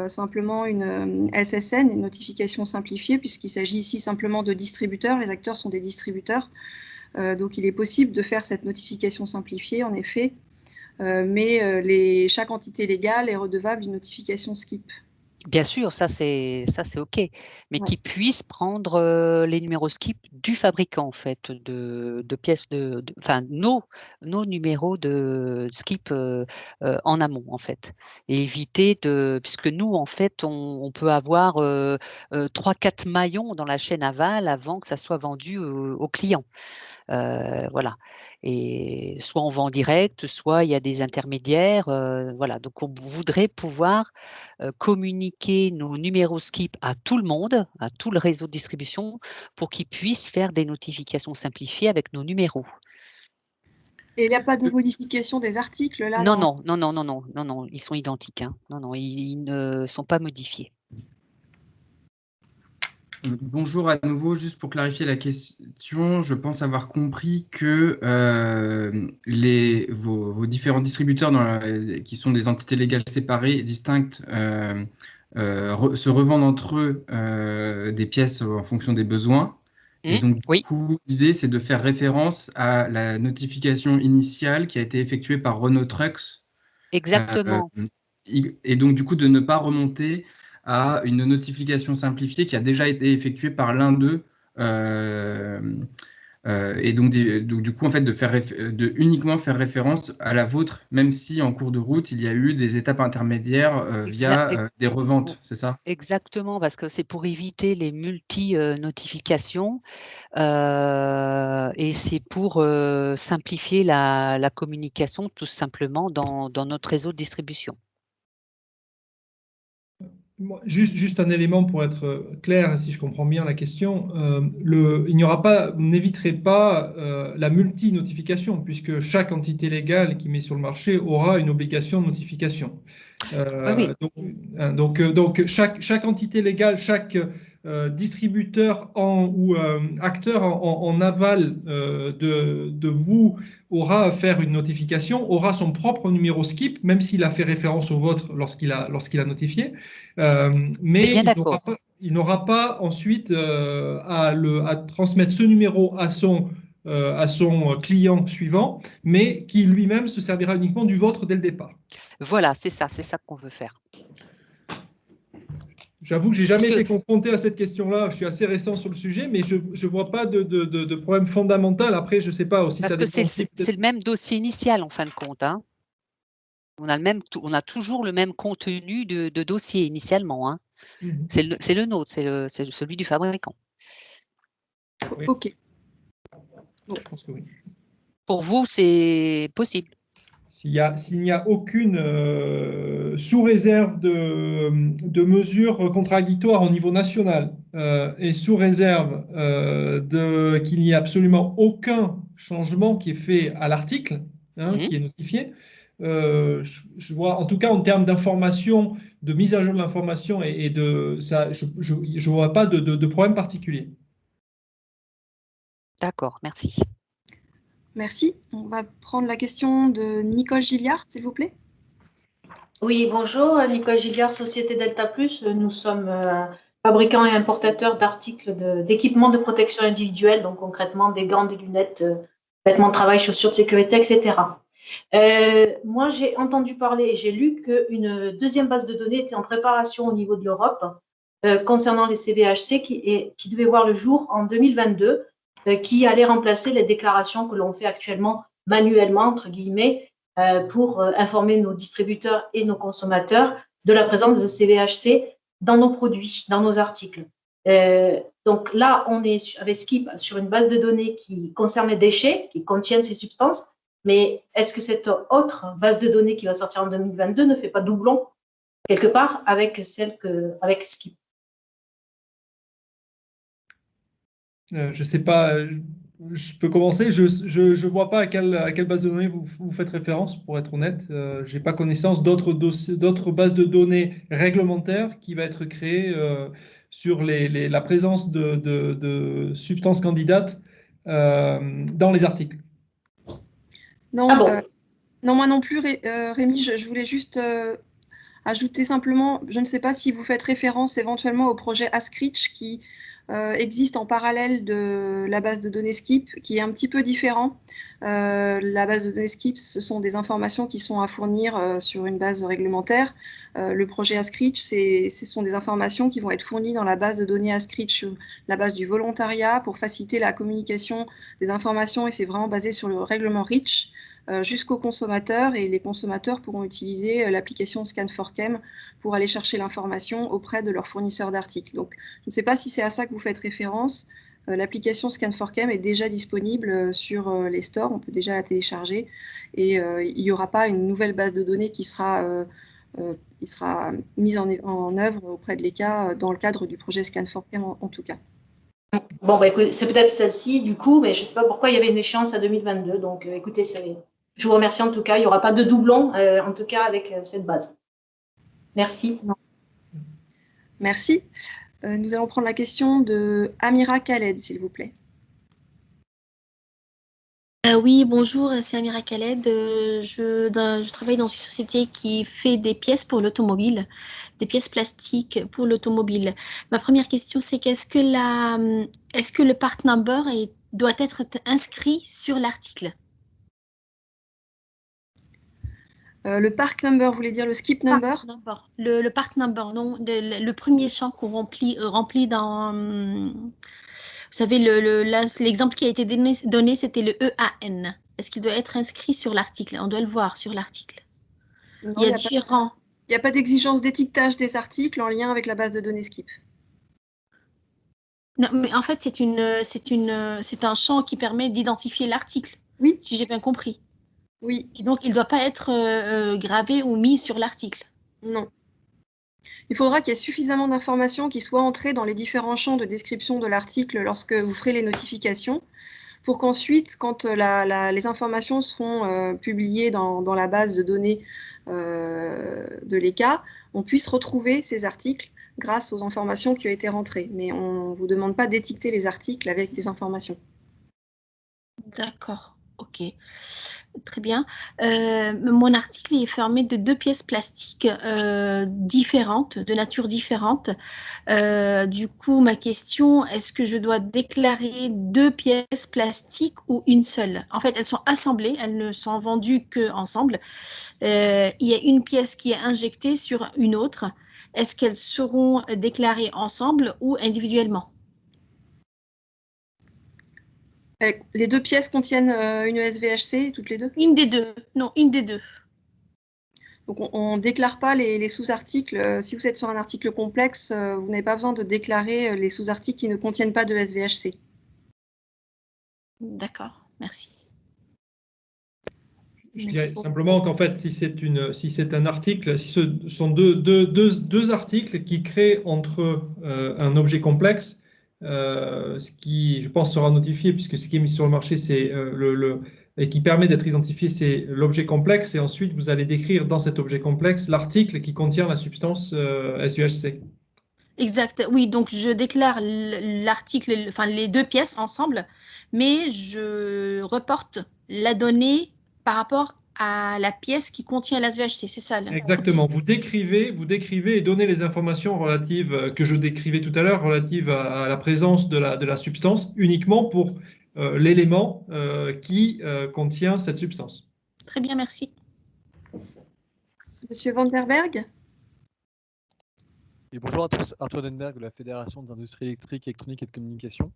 simplement une SSN, une notification simplifiée, puisqu'il s'agit ici simplement de distributeurs. Les acteurs sont des distributeurs. Donc, il est possible de faire cette notification simplifiée, en effet, mais chaque entité légale est redevable d'une notification SKIP. Bien sûr, ça c'est OK, mais Ouais. qu'ils puissent prendre les numéros SKIP du fabricant en fait de pièces enfin nos numéros de SKIP en amont en fait, et éviter puisque nous en fait on peut avoir 3-4 maillons dans la chaîne aval avant que ça soit vendu au client. Voilà, et soit on vend en direct, soit il y a des intermédiaires, voilà. Donc on voudrait pouvoir communiquer nos numéros SKIP à tout le monde, à tout le réseau de distribution, pour qu'ils puissent faire des notifications simplifiées avec nos numéros. Et il n'y a pas de modification des articles là? Non, non, non, non, non, non, non, non, ils sont identiques, hein. Non, non, ils ne sont pas modifiés. Bonjour à nouveau, juste pour clarifier la question, je pense avoir compris que vos différents distributeurs qui sont des entités légales séparées, distinctes, se revendent entre eux des pièces en fonction des besoins. Et donc, du coup, l'idée, c'est de faire référence à la notification initiale qui a été effectuée par Renault Trucks. Exactement. Et donc, du coup, de ne pas remonter à une notification simplifiée qui a déjà été effectuée par l'un d'eux. Et donc, du coup, en fait, de uniquement faire référence à la vôtre, même si en cours de route, il y a eu des étapes intermédiaires via des reventes, c'est ça? Exactement, parce que c'est pour éviter les multi-notifications et c'est pour simplifier la communication tout simplement dans notre réseau de distribution. Juste un élément pour être clair, si je comprends bien la question, il n'y aura pas, vous n'éviterez pas la multi-notification, puisque chaque entité légale qui met sur le marché aura une obligation de notification. Oui. Donc chaque entité légale, chaque distributeur ou acteur en aval de vous aura à faire une notification, aura son propre numéro SKIP, même s'il a fait référence au vôtre lorsqu'il a notifié. Mais il n'aura pas ensuite à transmettre ce numéro à son client suivant, mais qui lui-même se servira uniquement du vôtre dès le départ. Voilà, c'est ça qu'on veut faire. J'avoue que je n'ai jamais été confronté à cette question-là. Je suis assez récent sur le sujet, mais je ne vois pas de problème fondamental. Après, je ne sais pas aussi. Parce que c'est le même dossier initial en fin de compte, hein. On a toujours le même contenu de dossier initialement, hein. C'est le nôtre, c'est celui du fabricant. Oui. OK. Je pense que oui. Pour vous, c'est possible? S'il n'y a aucune sous-réserve de mesures contradictoires au niveau national et sous réserve qu'il n'y ait absolument aucun changement qui est fait à l'article, qui est notifié, je vois, en tout cas en termes d'information, de mise à jour de l'information et de ça, je ne vois pas de problème particulier. D'accord, merci. Merci. On va prendre la question de Nicole Gilliard, s'il vous plaît. Oui, bonjour, Nicole Gilliard, Société Delta Plus. Nous sommes fabricants et importateurs d'articles d'équipements de protection individuelle, donc concrètement des gants, des lunettes, vêtements de travail, chaussures de sécurité, etc. Moi, j'ai entendu parler et j'ai lu qu'une deuxième base de données était en préparation au niveau de l'Europe concernant les CVHC qui devait voir le jour en 2022, qui allait remplacer les déclarations que l'on fait actuellement manuellement, entre guillemets, pour informer nos distributeurs et nos consommateurs de la présence de CVHC dans nos produits, dans nos articles. Donc là, on est avec Skip sur une base de données qui concerne les déchets, qui contiennent ces substances, mais est-ce que cette autre base de données qui va sortir en 2022 ne fait pas doublon quelque part avec avec Skip? Je ne sais pas, je peux commencer. Je ne vois pas à quelle base de données vous faites référence, pour être honnête. Je n'ai pas connaissance d'autres bases de données réglementaires qui va être créées sur la présence de substances candidates dans les articles. Non, non, moi non plus, Rémi, je voulais juste ajouter simplement, je ne sais pas si vous faites référence éventuellement au projet AskReach qui existe en parallèle de la base de données Skip, qui est un petit peu différent. La base de données Skip, ce sont des informations qui sont à fournir sur une base réglementaire. Le projet Ascreech, ce sont des informations qui vont être fournies dans la base de données Ascreech sur la base du volontariat pour faciliter la communication des informations, et c'est vraiment basé sur le règlement REACH jusqu'aux consommateurs, et les consommateurs pourront utiliser l'application Scan4Chem pour aller chercher l'information auprès de leur fournisseur d'articles. Donc, je ne sais pas si c'est à ça que vous faites référence. L'application Scan4Chem est déjà disponible sur les stores, on peut déjà la télécharger, et il n'y aura pas une nouvelle base de données qui sera mise en œuvre auprès de l'ECA dans le cadre du projet Scan4Chem en tout cas. Bon, bah, écoutez, c'est peut-être celle-ci, du coup, mais je ne sais pas pourquoi il y avait une échéance à 2022. Donc, écoutez, je vous remercie en tout cas. Il n'y aura pas de doublon, en tout cas, avec cette base. Merci. Merci. Nous allons prendre la question de Amira Khaled, s'il vous plaît. Oui, bonjour, c'est Amira Khaled. Je travaille dans une société qui fait des pièces pour l'automobile, des pièces plastiques pour l'automobile. Ma première question, c'est est-ce que le part number doit être inscrit sur l'article? Le part number, vous voulez dire le skip number? Le part number, non, le premier champ qu'on remplit dans... Vous savez, l'exemple qui a été donné, c'était le EAN. Est-ce qu'il doit être inscrit sur l'article? On doit le voir sur l'article. Il y a différents... Il n'y a pas d'exigence d'étiquetage des articles en lien avec la base de données Skip. Non, mais en fait, c'est un champ qui permet d'identifier l'article. Oui. Si j'ai bien compris. Oui. Et donc, il ne doit pas être gravé ou mis sur l'article. Non. Il faudra qu'il y ait suffisamment d'informations qui soient entrées dans les différents champs de description de l'article lorsque vous ferez les notifications, pour qu'ensuite, quand les informations seront publiées dans la base de données de l'ECA, on puisse retrouver ces articles grâce aux informations qui ont été rentrées. Mais on ne vous demande pas d'étiqueter les articles avec des informations. D'accord, ok. Très bien. Mon article est formé de 2 pièces plastiques différentes, de nature différente. Du coup, ma question, est-ce que je dois déclarer 2 pièces plastiques ou une seule? En fait, elles sont assemblées, elles ne sont vendues qu'ensemble. Il y a une pièce qui est injectée sur une autre. Est-ce qu'elles seront déclarées ensemble ou individuellement? Les 2 pièces contiennent une SVHC, toutes les deux? Une des deux, non, une des deux. Donc, on ne déclare pas les sous-articles. Si vous êtes sur un article complexe, vous n'avez pas besoin de déclarer les sous-articles qui ne contiennent pas de SVHC. D'accord, merci. Je dirais simplement qu'en fait, si c'est un article, si ce sont deux articles qui créent entre un objet complexe, ce qui, je pense, sera notifié, puisque ce qui est mis sur le marché, c'est et qui permet d'être identifié, c'est l'objet complexe, et ensuite vous allez décrire dans cet objet complexe l'article qui contient la substance SUHC. Exact, oui, donc je déclare l'article, enfin les 2 pièces ensemble, mais je reporte la donnée par rapport à la pièce qui contient la SVHC, c'est ça là? Exactement, Okay. vous décrivez et donnez les informations relatives que je décrivais tout à l'heure, relatives à la présence de la substance, uniquement pour l'élément qui contient cette substance. Très bien, merci. Monsieur Van der Berg? Et bonjour à tous, Arthur Denberg de la Fédération des industries électriques, électroniques et de communication.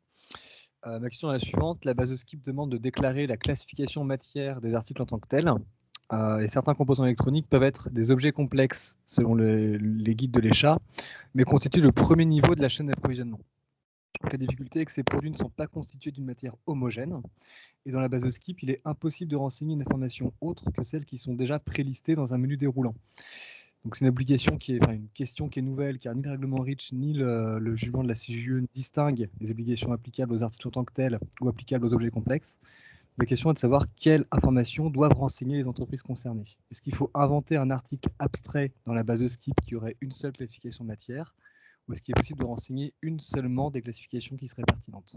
Ma question est la suivante. La base de Skip demande de déclarer la classification matière des articles en tant que tels. Et certains composants électroniques peuvent être des objets complexes selon les guides de l'ECHA, mais constituent le premier niveau de la chaîne d'approvisionnement. La difficulté est que ces produits ne sont pas constitués d'une matière homogène. Et dans la base de Skip, il est impossible de renseigner une information autre que celles qui sont déjà prélistées dans un menu déroulant. Donc c'est une question qui est nouvelle, car ni le règlement REACH ni le jugement de la CJUE ne distinguent les obligations applicables aux articles en tant que tels ou applicables aux objets complexes. La question est de savoir quelles informations doivent renseigner les entreprises concernées. Est-ce qu'il faut inventer un article abstrait dans la base de Skip qui aurait une seule classification matière, ou est-ce qu'il est possible de renseigner une seulement des classifications qui seraient pertinentes?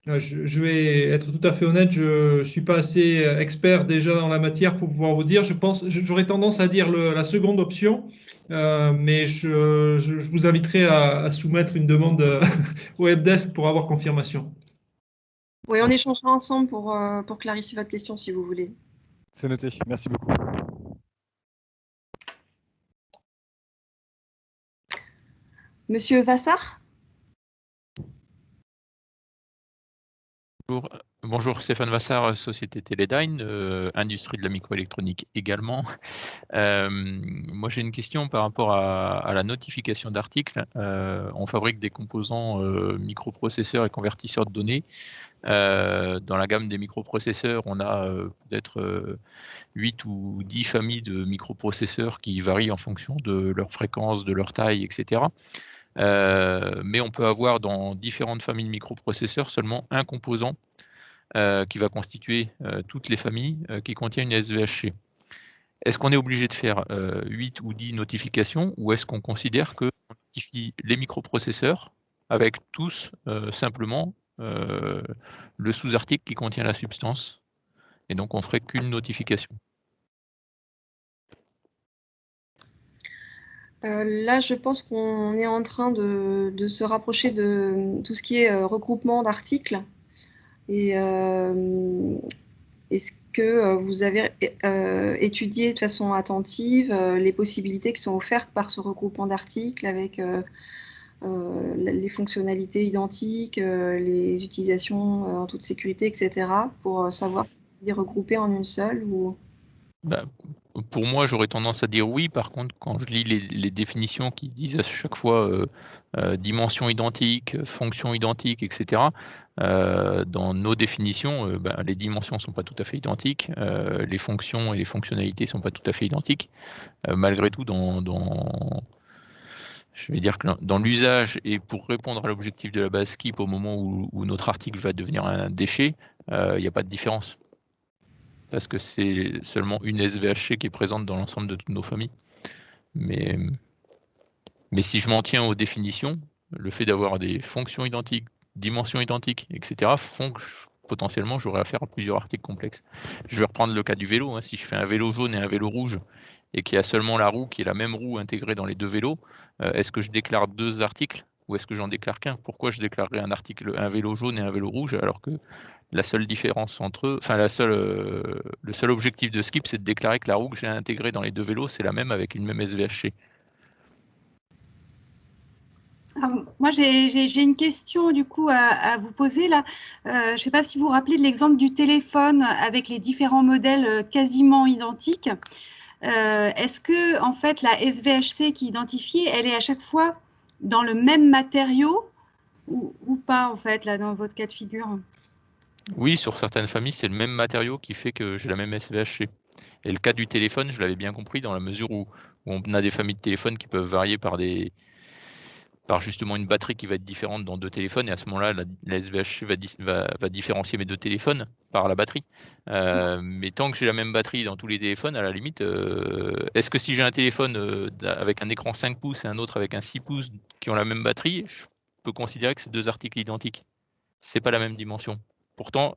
Je vais être tout à fait honnête, je ne suis pas assez expert déjà dans la matière pour pouvoir vous dire. J'aurais tendance à dire la seconde option, mais je vous inviterai à soumettre une demande au helpdesk pour avoir confirmation. Oui, on échangera ensemble pour clarifier votre question si vous voulez. C'est noté. Merci beaucoup. Monsieur Vassar? Bonjour, Stéphane Vassar, Société Teledyne, industrie de la microélectronique également. Moi, j'ai une question par rapport à la notification d'articles. On fabrique des composants microprocesseurs et convertisseurs de données. Dans la gamme des microprocesseurs, on a peut-être 8 ou 10 familles de microprocesseurs qui varient en fonction de leur fréquence, de leur taille, etc. Mais on peut avoir dans différentes familles de microprocesseurs seulement un composant qui va constituer toutes les familles qui contiennent une SVHC. Est-ce qu'on est obligé de faire 8 ou 10 notifications ou est-ce qu'on considère qu'on notifie les microprocesseurs avec tous simplement le sous-article qui contient la substance et donc on ferait qu'une notification? Là, je pense qu'on est en train de se rapprocher de tout ce qui est regroupement d'articles. Et est-ce que vous avez étudié de façon attentive les possibilités qui sont offertes par ce regroupement d'articles avec les fonctionnalités identiques, les utilisations en toute sécurité, etc., pour savoir les regrouper en une seule ou... Pour moi, j'aurais tendance à dire oui. Par contre, quand je lis les définitions qui disent à chaque fois dimension identique, fonction identique, etc., dans nos définitions, les dimensions ne sont pas tout à fait identiques, les fonctions et les fonctionnalités ne sont pas tout à fait identiques. Malgré tout, je vais dire que dans l'usage et pour répondre à l'objectif de la base skip au moment où notre article va devenir un déchet, il n'y a pas de différence. Parce que c'est seulement une SVHC qui est présente dans l'ensemble de toutes nos familles. Mais si je m'en tiens aux définitions, le fait d'avoir des fonctions identiques, dimensions identiques, etc., font que potentiellement j'aurai affaire à plusieurs articles complexes. Je vais reprendre le cas du vélo. Hein. Si je fais un vélo jaune et un vélo rouge, et qu'il y a seulement la roue qui est la même roue intégrée dans les deux vélos, est-ce que je déclare deux articles ou est-ce que j'en déclare qu'un? Pourquoi je déclarerais un vélo jaune et un vélo rouge alors que la seule différence entre eux, enfin le seul objectif de skip, c'est de déclarer que la roue que j'ai intégrée dans les deux vélos, c'est la même avec une même SVHC. Moi, j'ai une question du coup à vous poser là. Je ne sais pas si vous vous rappelez de l'exemple du téléphone avec les différents modèles quasiment identiques. Est-ce que en fait la SVHC qui est identifiée, elle est à chaque fois dans le même matériau ou pas en fait là dans votre cas de figure? Oui, sur certaines familles, c'est le même matériau qui fait que j'ai la même SVHC. Et le cas du téléphone, je l'avais bien compris dans la mesure où on a des familles de téléphones qui peuvent varier par justement une batterie qui va être différente dans deux téléphones, et à ce moment-là, la SVHC va différencier mes deux téléphones par la batterie. Mais tant que j'ai la même batterie dans tous les téléphones, à la limite, est-ce que si j'ai un téléphone avec un écran 5 pouces et un autre avec un 6 pouces qui ont la même batterie, je peux considérer que c'est deux articles identiques? C'est pas la même dimension. Pourtant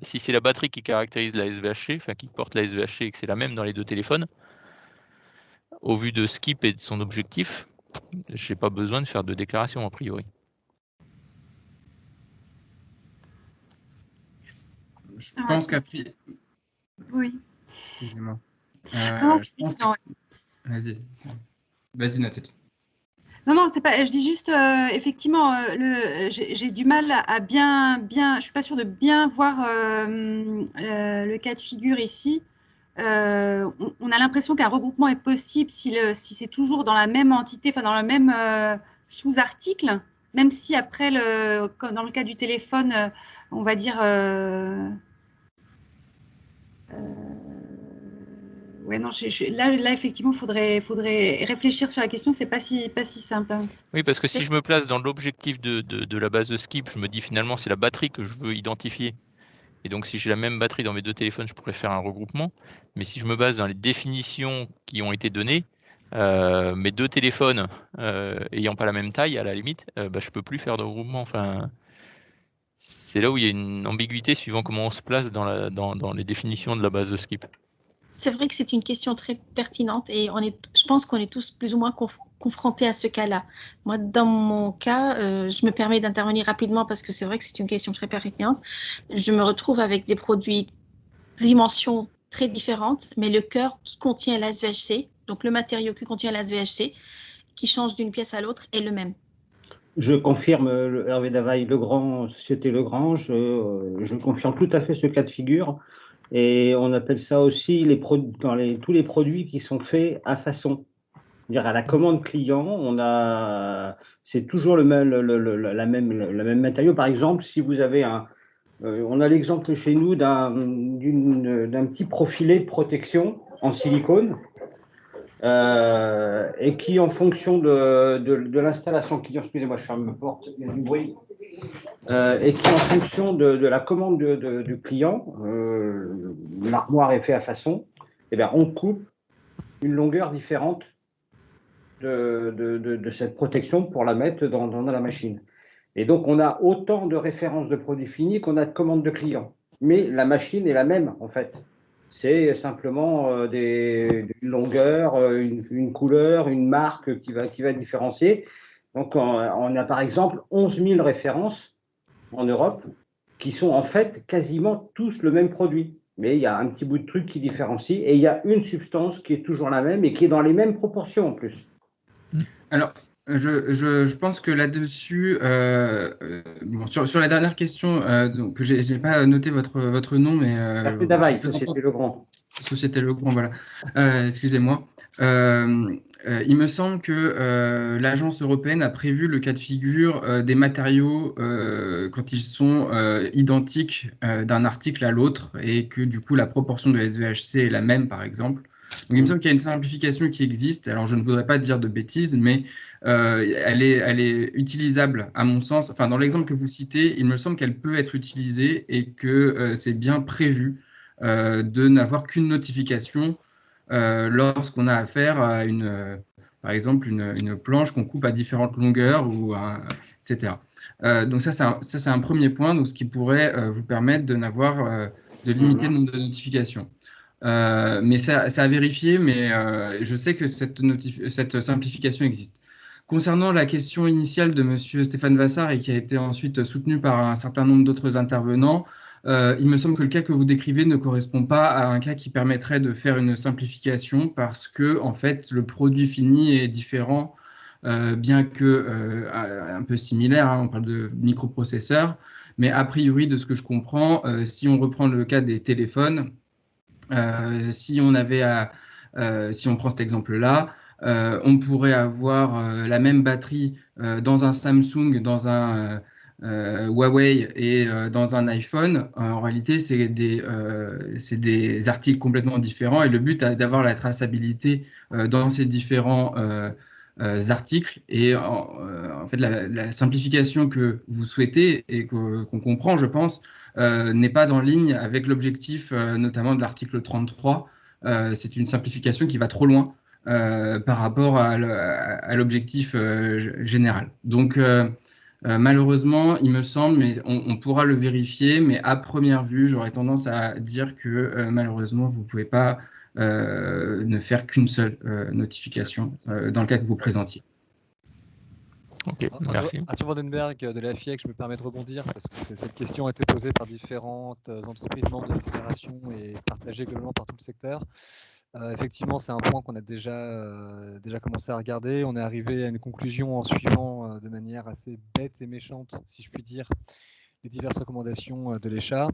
si c'est la batterie qui caractérise la SVHC, enfin qui porte la SVHC et que c'est la même dans les deux téléphones, au vu de Skip et de son objectif, j'ai pas besoin de faire de déclaration a priori. Je pense qu'après... Oui. Excusez-moi. Je pense que... Vas-y, Nathalie. Non, c'est pas. Je dis juste, effectivement, j'ai du mal à bien. Je suis pas sûre de bien voir le cas de figure ici. On a l'impression qu'un regroupement est possible si c'est toujours dans la même entité, enfin dans le même sous-article, même si après, dans le cas du téléphone, on va dire. Ouais, non, là, effectivement, faudrait réfléchir sur la question. C'est pas si simple. Hein. Oui, parce que si je me place dans l'objectif de la base de Skip, je me dis finalement c'est la batterie que je veux identifier. Et donc si j'ai la même batterie dans mes deux téléphones, je pourrais faire un regroupement. Mais si je me base dans les définitions qui ont été données, mes deux téléphones ayant pas la même taille, à la limite, je peux plus faire de regroupement. Enfin, c'est là où il y a une ambiguïté suivant comment on se place dans les définitions de la base de skip. C'est vrai que c'est une question très pertinente et je pense qu'on est tous plus ou moins confrontés à ce cas-là. Moi, dans mon cas, je me permets d'intervenir rapidement parce que c'est vrai que c'est une question très pertinente. Je me retrouve avec des produits dimensions très différentes, mais le cœur qui contient la SVHC, donc le matériau qui contient la SVHC, qui change d'une pièce à l'autre, est le même. Je confirme, Hervé Davaille, Legrand, Société Legrand, je confirme tout à fait ce cas de figure. Et on appelle ça aussi tous les produits qui sont faits à façon. C'est-à-dire à la commande client, c'est toujours la même matériau. Par exemple, si vous avez on a l'exemple chez nous d'un petit profilet de protection en silicone. Et qui, en fonction de l'installation client, excusez-moi, je ferme ma porte, il y a du bruit, et qui, en fonction de la commande du client, l'armoire est faite à façon, et bien, on coupe une longueur différente de cette protection pour la mettre dans la machine. Et donc, on a autant de références de produits finis qu'on a de commandes de clients. Mais la machine est la même, en fait. C'est simplement une longueur, une couleur, une marque qui va différencier. Donc, on a par exemple 11 000 références en Europe qui sont en fait quasiment tous le même produit. Mais il y a un petit bout de truc qui différencie et il y a une substance qui est toujours la même et qui est dans les mêmes proportions en plus. Alors, je pense que là-dessus, bon, sur la dernière question, donc, je n'ai pas noté votre nom, mais… Hervé Davaille, Société Legrand. Société Legrand, voilà. Excusez-moi. Il me semble que l'agence européenne a prévu le cas de figure des matériaux quand ils sont identiques d'un article à l'autre et que du coup la proportion de SVHC est la même, par exemple. Donc il me semble qu'il y a une simplification qui existe. Alors je ne voudrais pas dire de bêtises, mais elle est utilisable à mon sens. Enfin, dans l'exemple que vous citez, il me semble qu'elle peut être utilisée et que c'est bien prévu de n'avoir qu'une notification lorsqu'on a affaire à par exemple une planche qu'on coupe à différentes longueurs, etc. Donc ça, c'est un premier point, donc, ce qui pourrait vous permettre de limiter le nombre de notifications. Mais c'est à vérifier, mais je sais que cette simplification existe. Concernant la question initiale de M. Stéphane Vassart et qui a été ensuite soutenue par un certain nombre d'autres intervenants, il me semble que le cas que vous décrivez ne correspond pas à un cas qui permettrait de faire une simplification parce que, en fait, le produit fini est différent, bien que un peu similaire, hein, on parle de microprocesseurs, mais a priori, de ce que je comprends, si on reprend le cas des téléphones, si on prend cet exemple-là, on pourrait avoir la même batterie dans un Samsung, dans un Huawei et dans un iPhone. En réalité, c'est des articles complètement différents et le but est d'avoir la traçabilité dans ces différents articles. Et en fait, la simplification que vous souhaitez et qu'on comprend, je pense, n'est pas en ligne avec l'objectif notamment de l'article 33. C'est une simplification qui va trop loin par rapport à l'objectif général. Donc, malheureusement, il me semble, mais on pourra le vérifier, mais à première vue, j'aurais tendance à dire que malheureusement, vous ne pouvez pas ne faire qu'une seule notification dans le cas que vous présentiez. Ok, merci. Arthur Vandenberg de la FIEC, je me permets de rebondir parce que cette question a été posée par différentes entreprises membres de la fédération et partagée globalement par tout le secteur. Effectivement, c'est un point qu'on a déjà commencé à regarder. On est arrivé à une conclusion en suivant de manière assez bête et méchante, si je puis dire, les diverses recommandations de l'ECHA.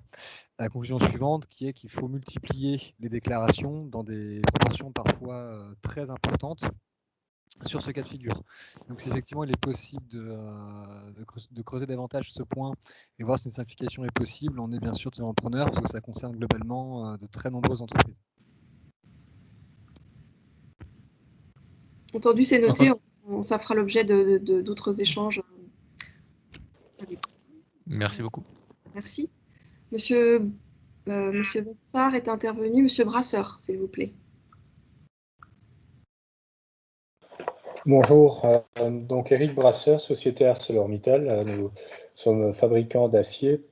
La conclusion suivante qui est qu'il faut multiplier les déclarations dans des proportions parfois très importantes sur ce cas de figure. Donc, si effectivement il est possible de creuser davantage ce point et voir si une simplification est possible, on est bien sûr en preneur parce que ça concerne globalement de très nombreuses entreprises. Entendu, c'est noté. Ça fera l'objet d'autres échanges. Merci beaucoup. Merci. Monsieur Vassart est intervenu. Monsieur Brasseur, s'il vous plaît. Bonjour, donc Éric Brasseur, société ArcelorMittal. Nous sommes fabricants d'acier.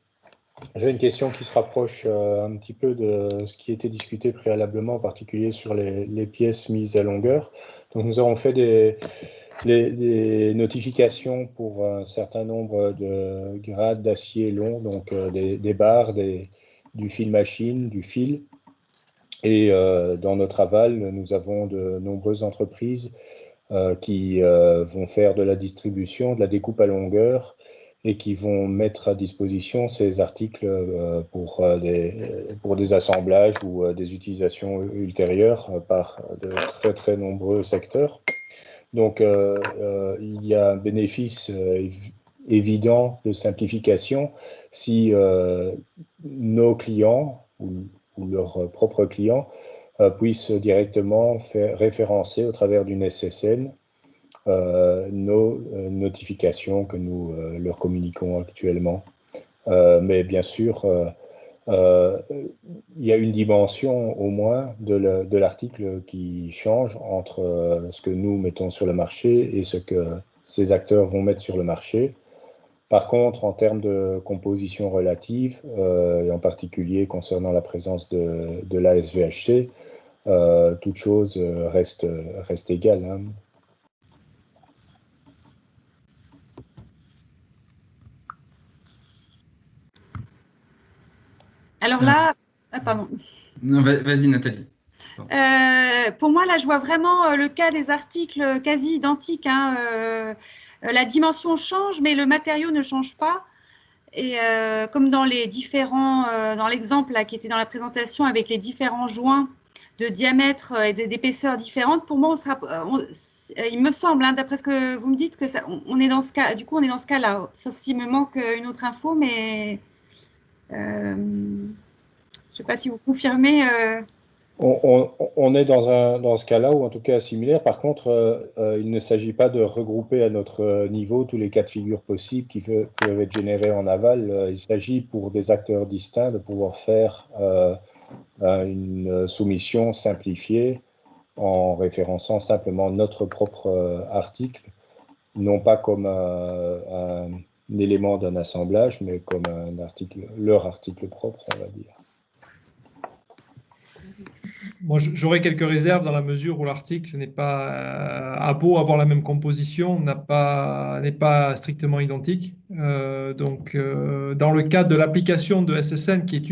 J'ai une question qui se rapproche un petit peu de ce qui était discuté préalablement, en particulier sur les pièces mises à longueur. Donc nous avons fait des notifications pour un certain nombre de grades d'acier long, donc des barres, du fil machine, du fil. Et dans notre aval, nous avons de nombreuses entreprises qui vont faire de la distribution, de la découpe à longueur et qui vont mettre à disposition ces articles pour des assemblages ou des utilisations ultérieures par de très très nombreux secteurs. Donc il y a un bénéfice évident de simplification si nos clients ou leurs propres clients puissent directement faire référencer au travers d'une SSN nos notifications que nous leur communiquons actuellement. Mais bien sûr, il y a une dimension au moins de l'article qui change entre ce que nous mettons sur le marché et ce que ces acteurs vont mettre sur le marché. Par contre, en termes de composition relative, et en particulier concernant la présence de l'ASVHC, toute chose reste égale. Hein. Alors là, pardon. Non, vas-y Nathalie. Pour moi, là, je vois vraiment le cas des articles quasi identiques. Hein, la dimension change, mais le matériau ne change pas. Et comme dans les différents, dans l'exemple qui était dans la présentation avec les différents joints de diamètre et d'épaisseur différentes, pour moi, il me semble, hein, d'après ce que vous me dites, que on est dans ce cas. Du coup, on est dans ce cas-là, sauf s'il me manque une autre info, mais je ne sais pas si vous confirmez. On est dans ce cas-là, ou en tout cas similaire. Par contre, il ne s'agit pas de regrouper à notre niveau tous les cas de figure possibles qui peuvent être générés en aval. Il s'agit pour des acteurs distincts de pouvoir faire une soumission simplifiée en référençant simplement notre propre article, non pas comme un élément d'un assemblage, mais comme leur article propre, on va dire. Moi, j'aurais quelques réserves dans la mesure où l'article n'est pas, a beau avoir la même composition, n'est pas strictement identique. Donc, dans le cadre de l'application de SSN, qui est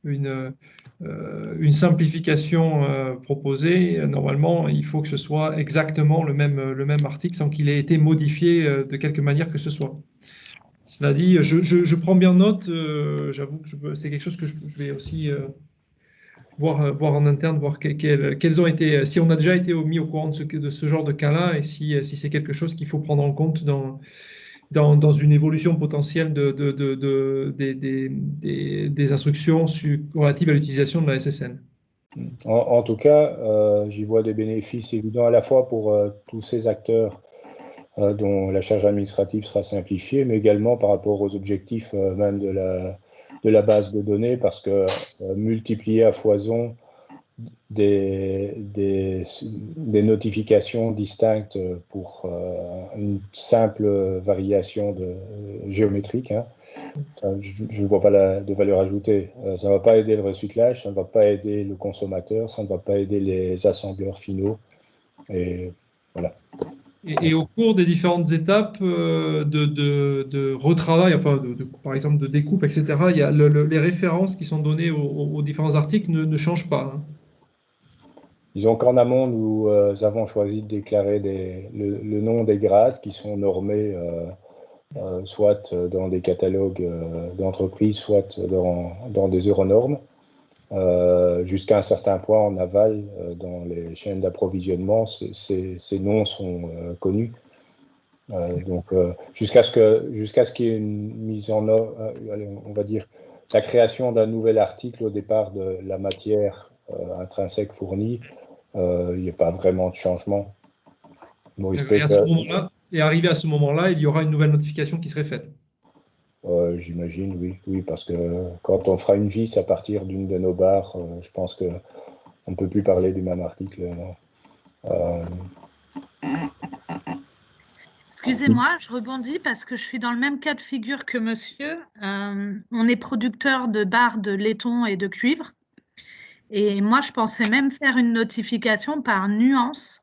une simplification proposée, normalement, il faut que ce soit exactement le même article sans qu'il ait été modifié de quelque manière que ce soit. Cela dit, je prends bien note, j'avoue que c'est quelque chose que je vais aussi voir en interne, voir quels ont été, si on a déjà été mis au courant de ce genre de cas-là et si c'est quelque chose qu'il faut prendre en compte dans une évolution potentielle des instructions relatives à l'utilisation de la SSN. En tout cas, j'y vois des bénéfices évidents à la fois pour tous ces acteurs dont la charge administrative sera simplifiée, mais également par rapport aux objectifs même de la base de données, parce que multiplier à foison des notifications distinctes pour une simple variation géométrique, hein, je ne vois pas de valeur ajoutée. Ça ne va pas aider le recyclage, ça ne va pas aider le consommateur, ça ne va pas aider les assembleurs finaux. Et voilà. Et au cours des différentes étapes de retravail, enfin par exemple de découpe, etc., il y a les références qui sont données aux différents articles ne changent pas. Hein. Disons qu'en amont, nous avons choisi de déclarer le nom des grades qui sont normés soit dans des catalogues d'entreprises, soit dans des euronormes. Jusqu'à un certain point en aval, dans les chaînes d'approvisionnement, ces noms sont connus. Donc, jusqu'à ce qu'il y ait une mise en œuvre, on va dire, la création d'un nouvel article au départ de la matière intrinsèque fournie, il n'y a pas vraiment de changement. Bon, et arrivé à ce moment-là, il y aura une nouvelle notification qui serait faite. J'imagine, oui, parce que quand on fera une vis à partir d'une de nos barres, je pense qu'on ne peut plus parler du même article. Excusez-moi, je rebondis parce que je suis dans le même cas de figure que monsieur. On est producteur de barres de laiton et de cuivre. Et moi, je pensais même faire une notification par nuance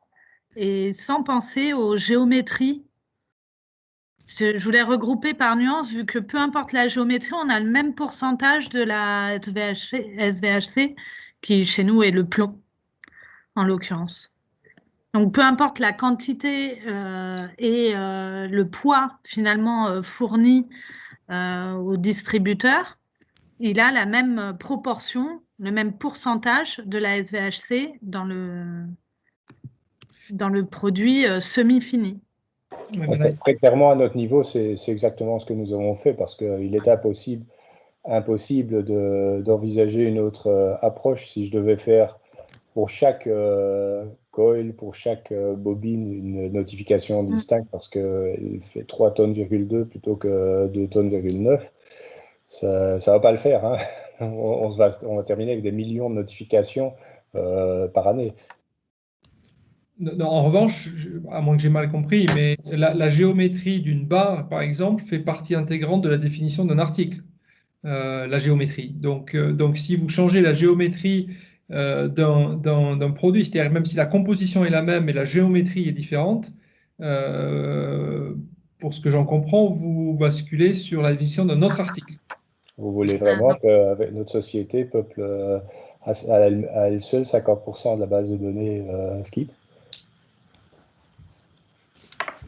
et sans penser aux géométries. Je voulais regrouper par nuance, vu que peu importe la géométrie, on a le même pourcentage de la SVHC qui, chez nous, est le plomb, en l'occurrence. Donc, peu importe la quantité et le poids, finalement, fourni au distributeur, il a la même proportion, le même pourcentage de la SVHC dans le produit semi-fini. Très clairement, à notre niveau, c'est exactement ce que nous avons fait parce qu'il est impossible d'envisager une autre approche. Si je devais faire pour chaque coil, pour chaque bobine, une notification distincte parce qu'il fait 3,2 tonnes plutôt que 2,9 tonnes, ça ne va pas le faire. Hein. On va terminer avec des millions de notifications par année. En revanche, à moins que j'ai mal compris, mais la géométrie d'une barre, par exemple, fait partie intégrante de la définition d'un article, la géométrie. Donc, si vous changez la géométrie d'un produit, c'est-à-dire même si la composition est la même et la géométrie est différente, pour ce que j'en comprends, vous basculez sur la définition d'un autre article. Vous voulez vraiment qu'avec notre société peuple à elle seule 50% de la base de données Skip?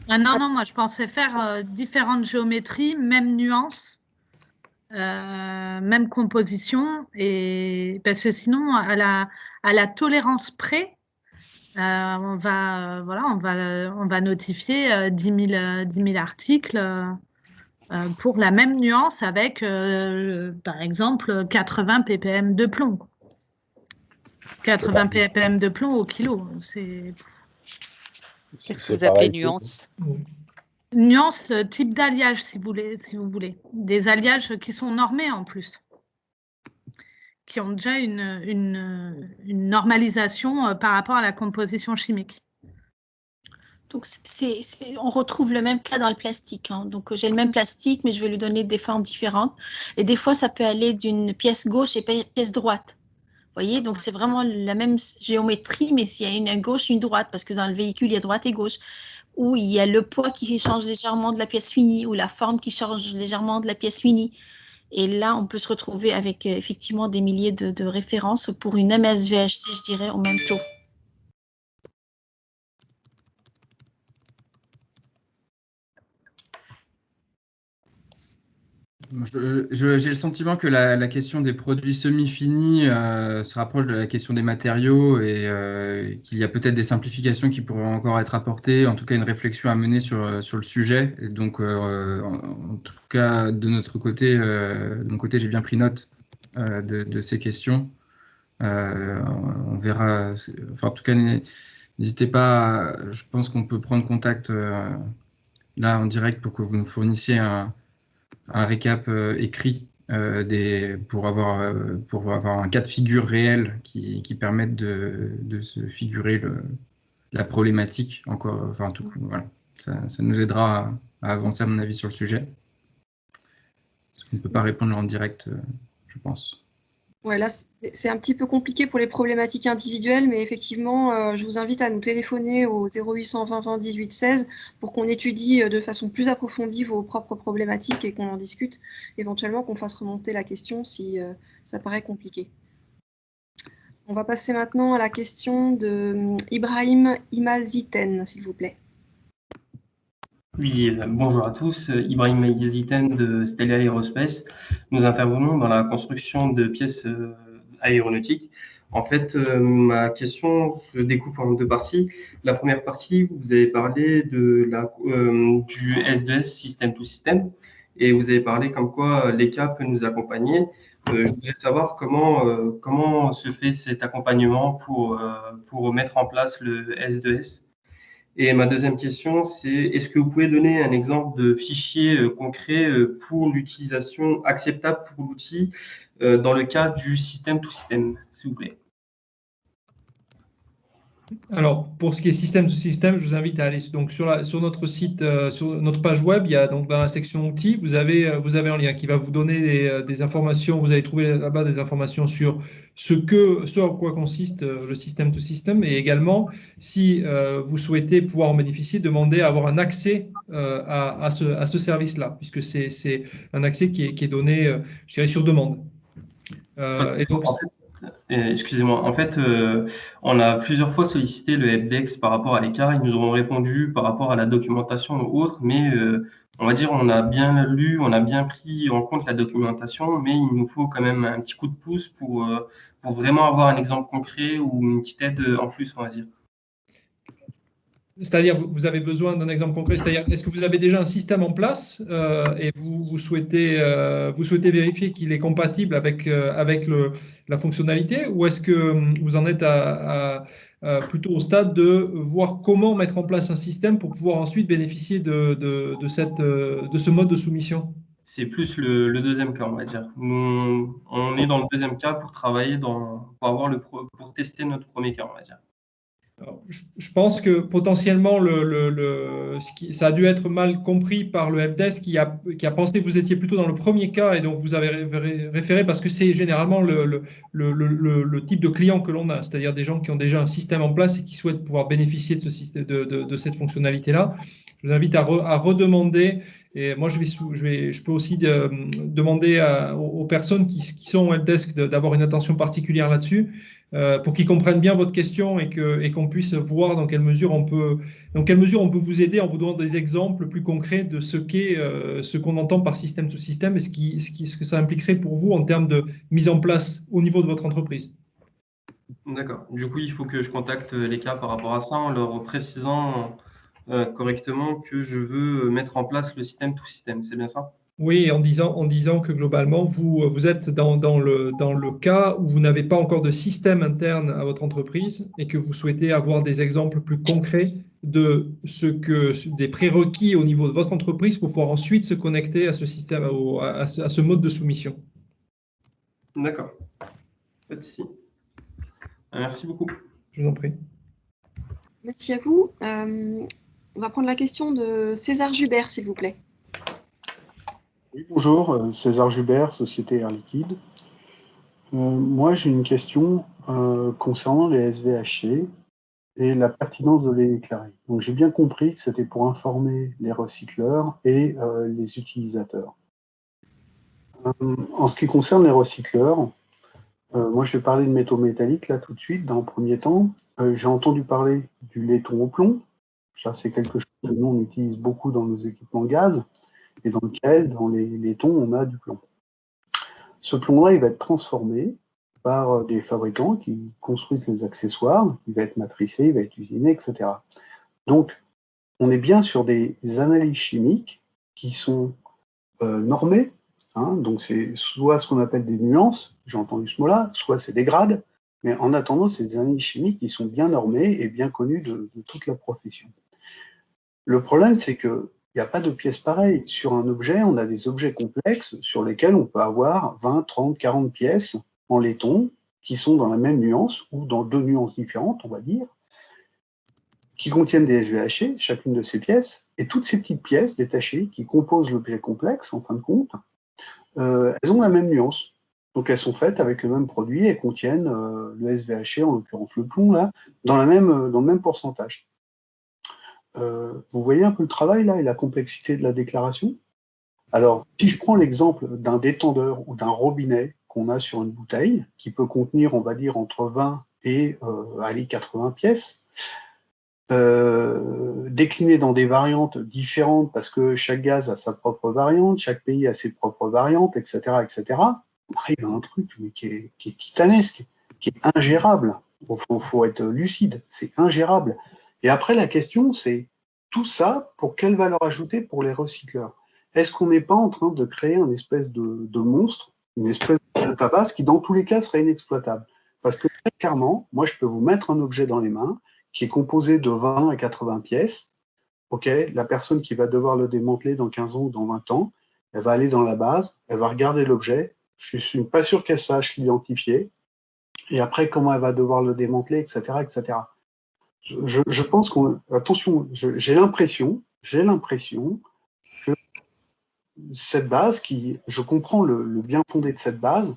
Ah non, moi je pensais faire différentes géométries, même nuances, même composition, et parce que sinon à la tolérance près, on va notifier 10 000 articles pour la même nuance avec par exemple 80 ppm de plomb. 80 ppm de plomb au kilo, c'est. Qu'est-ce que vous appelez nuance? Nuance type d'alliage, si vous voulez. Des alliages qui sont normés en plus, qui ont déjà une normalisation par rapport à la composition chimique. Donc, on retrouve le même cas dans le plastique. Hein. Donc, j'ai le même plastique, mais je vais lui donner des formes différentes. Et des fois, ça peut aller d'une pièce gauche et pièce droite. Vous voyez, donc c'est vraiment la même géométrie, mais s'il y a une gauche, une droite, parce que dans le véhicule, il y a droite et gauche, où il y a le poids qui change légèrement de la pièce finie, ou la forme qui change légèrement de la pièce finie. Et là, on peut se retrouver avec effectivement des milliers de références pour une MSVHC, je dirais, au même taux. J'ai le sentiment que la question des produits semi-finis se rapproche de la question des matériaux et qu'il y a peut-être des simplifications qui pourraient encore être apportées, en tout cas une réflexion à mener sur le sujet. Et donc, en tout cas, de notre côté, de mon côté, j'ai bien pris note de ces questions. On verra. Enfin, en tout cas, n'hésitez pas. Je pense qu'on peut prendre contact là en direct pour que vous nous fournissiez un récap écrit pour avoir un cas de figure réel qui permette de se figurer la problématique. Encore, enfin, tout, voilà. Ça nous aidera à avancer, à mon avis, sur le sujet. On ne peut pas répondre en direct, je pense. Ouais, là, c'est un petit peu compliqué pour les problématiques individuelles, mais effectivement, je vous invite à nous téléphoner au 0800 20 20 18 16 pour qu'on étudie de façon plus approfondie vos propres problématiques et qu'on en discute, éventuellement qu'on fasse remonter la question si ça paraît compliqué. On va passer maintenant à la question de Ibrahim Imaziten, s'il vous plaît. Oui, bonjour à tous, Ibrahim Yaziten de Stella Aerospace. Nous intervenons dans la construction de pièces aéronautiques. En fait, ma question se découpe en deux parties. La première partie, vous avez parlé de du S2S, System to System, et vous avez parlé comme quoi l'ECA peut nous accompagner. Je voudrais savoir comment se fait cet accompagnement pour mettre en place le S2S. Et ma deuxième question, c'est est-ce que vous pouvez donner un exemple de fichier concret pour l'utilisation acceptable pour l'outil dans le cas du système to système, s'il vous plaît? Alors, pour ce qui est système sous système, je vous invite à aller donc sur notre site, sur notre page web, il y a donc dans la section outils, vous avez un lien qui va vous donner des informations. Vous allez trouver là-bas des informations sur ce à quoi consiste le système to system, et également, si vous souhaitez pouvoir en bénéficier, demander à avoir un accès à ce service-là, puisque c'est un accès qui est donné, je dirais, sur demande. Et donc, excusez-moi, en fait, on a plusieurs fois sollicité le helpdesk par rapport à l'écart. Ils nous ont répondu par rapport à la documentation ou autre, mais on va dire on a bien lu, on a bien pris en compte la documentation, mais il nous faut quand même un petit coup de pouce pour vraiment avoir un exemple concret ou une petite aide en plus, on va dire. C'est-à-dire, vous avez besoin d'un exemple concret, c'est-à-dire, est-ce que vous avez déjà un système en place et vous souhaitez vérifier qu'il est compatible avec la fonctionnalité, ou est-ce que vous en êtes plutôt au stade de voir comment mettre en place un système pour pouvoir ensuite bénéficier de ce mode de soumission? C'est plus le deuxième cas, on va dire. On est dans le deuxième cas pour travailler pour tester notre premier cas, on va dire. Alors, je pense que potentiellement, ça a dû être mal compris par le helpdesk qui a pensé que vous étiez plutôt dans le premier cas, et donc vous avez référé, parce que c'est généralement le type de client que l'on a, c'est-à-dire des gens qui ont déjà un système en place et qui souhaitent pouvoir bénéficier de ce système, de cette fonctionnalité-là. Je vous invite à redemander, et moi je peux aussi demander aux personnes qui sont au helpdesk d'avoir une attention particulière là-dessus, pour qu'ils comprennent bien votre question et qu'on puisse voir dans quelle mesure on peut vous aider en vous donnant des exemples plus concrets de ce qu'on entend par système to système et ce que ça impliquerait pour vous en termes de mise en place au niveau de votre entreprise. D'accord. Du coup, il faut que je contacte les cas par rapport à ça en leur précisant correctement que je veux mettre en place le système to système. C'est bien ça? Oui, en disant que globalement, vous êtes dans le cas où vous n'avez pas encore de système interne à votre entreprise et que vous souhaitez avoir des exemples plus concrets de des prérequis au niveau de votre entreprise pour pouvoir ensuite se connecter à ce système, à ce mode de soumission. D'accord. Pas de souci. Merci beaucoup. Je vous en prie. Merci à vous. On va prendre la question de César Jubert, s'il vous plaît. Oui, bonjour, César Jubert, Société Air Liquide. Moi, j'ai une question concernant les SVHC et la pertinence de les déclarer. Donc, j'ai bien compris que c'était pour informer les recycleurs et les utilisateurs. En ce qui concerne les recycleurs, moi, je vais parler de métaux métalliques, là, tout de suite, dans le premier temps. J'ai entendu parler du laiton au plomb. Ça, c'est quelque chose que nous, on utilise beaucoup dans nos équipements gaz, et dans lequel, dans les laitons, on a du plomb. Ce plomb-là, il va être transformé par des fabricants qui construisent les accessoires, il va être matricé, il va être usiné, etc. Donc, on est bien sur des analyses chimiques qui sont normées, hein, donc c'est soit ce qu'on appelle des nuances, j'ai entendu ce mot-là, soit c'est des grades, mais en attendant, c'est des analyses chimiques qui sont bien normées et bien connues de toute la profession. Le problème, c'est que il n'y a pas de pièces pareilles. Sur un objet, on a des objets complexes sur lesquels on peut avoir 20, 30, 40 pièces en laiton qui sont dans la même nuance ou dans deux nuances différentes, on va dire, qui contiennent des SVHC, chacune de ces pièces, et toutes ces petites pièces détachées qui composent l'objet complexe, en fin de compte, elles ont la même nuance. Donc elles sont faites avec le même produit et contiennent le SVHC, en l'occurrence le plomb, là, dans le même pourcentage. Vous voyez un peu le travail là et la complexité de la déclaration? Alors, si je prends l'exemple d'un détendeur ou d'un robinet qu'on a sur une bouteille, qui peut contenir, on va dire, entre 20 et 80 pièces, décliné dans des variantes différentes parce que chaque gaz a sa propre variante, chaque pays a ses propres variantes, etc., etc., on arrive à un truc mais qui est titanesque, qui est ingérable. Il faut être lucide, c'est ingérable. Et après, la question, c'est tout ça, pour quelle valeur ajoutée pour les recycleurs? Est-ce qu'on n'est pas en train de créer une espèce de monstre, une espèce de database qui, dans tous les cas, serait inexploitable? Parce que, très clairement, moi, je peux vous mettre un objet dans les mains qui est composé de 20 à 80 pièces. Ok, la personne qui va devoir le démanteler dans 15 ans ou dans 20 ans, elle va aller dans la base, elle va regarder l'objet. Je ne suis pas sûr qu'elle sache l'identifier. Et après, comment elle va devoir le démanteler, etc., etc. je pense qu'on... Attention, j'ai l'impression que cette base, je comprends le bien fondé de cette base,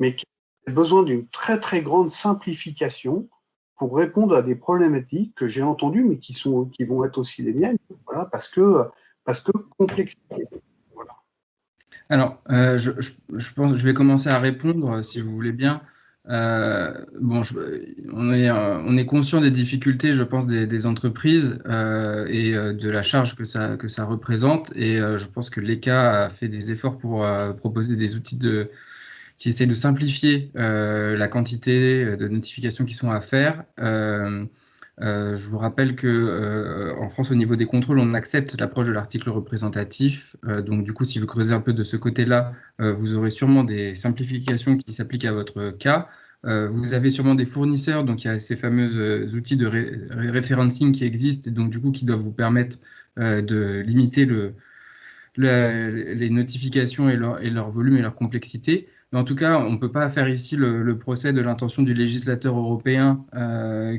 mais qui a besoin d'une très très grande simplification pour répondre à des problématiques que j'ai entendues, mais qui vont être aussi les miennes, voilà, parce que complexité. Voilà. Alors, je pense, je vais commencer à répondre, si vous voulez bien. Bon, on est conscient des difficultés, je pense, des entreprises et de la charge que ça représente. Et je pense que l'ECA a fait des efforts pour proposer des outils qui essaient de simplifier la quantité de notifications qui sont à faire. Je vous rappelle que en France, au niveau des contrôles, on accepte l'approche de l'article représentatif. Donc, du coup, si vous creusez un peu de ce côté-là, vous aurez sûrement des simplifications qui s'appliquent à votre cas. Vous avez sûrement des fournisseurs, donc il y a ces fameux outils de referencing qui existent, et donc du coup qui doivent vous permettre de limiter les notifications et leur volume et leur complexité. Mais en tout cas, on ne peut pas faire ici le procès de l'intention du législateur européen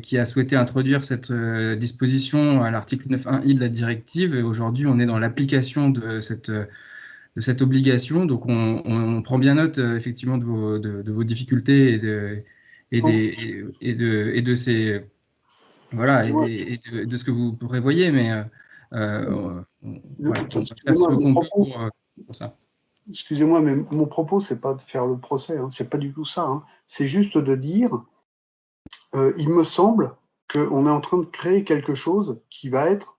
qui a souhaité introduire cette disposition à l'article 9.1i de la directive. Et aujourd'hui, on est dans l'application de cette obligation. Donc, on prend bien note effectivement de vos difficultés et de ces voilà et de ce que vous prévoyez, mais voilà, on va faire ce qu'on peut pour ça. Excusez-moi, mais mon propos, c'est pas de faire le procès, hein, c'est pas du tout ça. Hein. C'est juste de dire, il me semble qu'on est en train de créer quelque chose qui va être,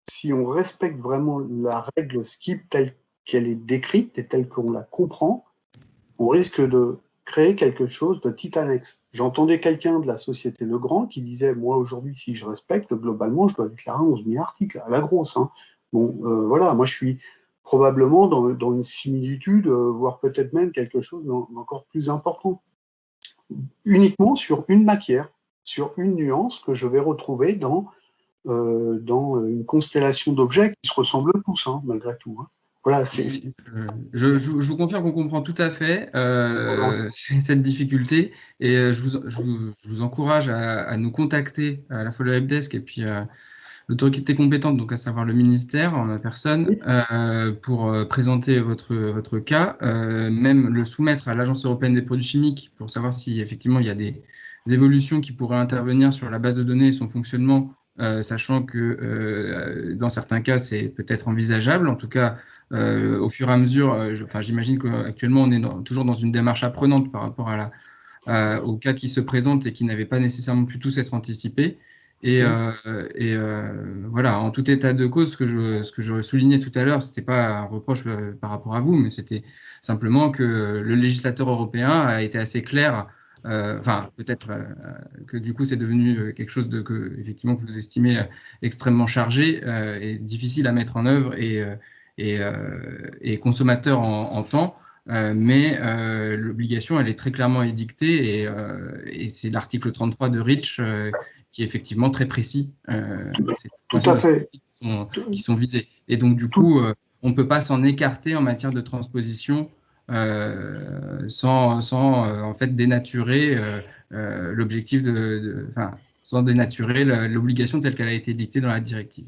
si on respecte vraiment la règle SKIP telle qu'elle est décrite et telle qu'on la comprend, on risque de créer quelque chose de titanesque. J'entendais quelqu'un de la société Legrand qui disait, moi aujourd'hui, si je respecte, globalement, je dois déclarer 11 000 articles, à la grosse. Hein. Bon, voilà, moi je suis probablement dans une similitude, voire peut-être même quelque chose d'encore plus important. Uniquement sur une matière, sur une nuance que je vais retrouver dans une constellation d'objets qui se ressemblent tous, hein, malgré tout. Hein. Voilà, je vous confirme qu'on comprend tout à fait cette difficulté et je vous encourage à nous contacter, à la fois le helpdesk et puis l'autorité compétente, donc à savoir le ministère en ma personne, pour présenter votre cas, même le soumettre à l'Agence européenne des produits chimiques pour savoir si effectivement il y a des évolutions qui pourraient intervenir sur la base de données et son fonctionnement, sachant que dans certains cas c'est peut-être envisageable. En tout cas, au fur et à mesure, j'imagine qu'actuellement on est toujours dans une démarche apprenante par rapport aux cas qui se présentent et qui n'avaient pas nécessairement pu tous être anticipés. Et voilà, en tout état de cause, ce que je soulignais tout à l'heure, ce n'était pas un reproche par rapport à vous, mais c'était simplement que le législateur européen a été assez clair. Peut-être que du coup, c'est devenu quelque chose effectivement, que vous estimez extrêmement chargé et difficile à mettre en œuvre et consommateur en temps. Mais l'obligation, elle est très clairement édictée et c'est l'article 33 de REACH qui est effectivement très précis. Tout à fait. Qui sont visés. Et donc, du coup, on ne peut pas s'en écarter en matière de transposition sans en fait dénaturer l'objectif sans dénaturer l'obligation telle qu'elle a été dictée dans la directive.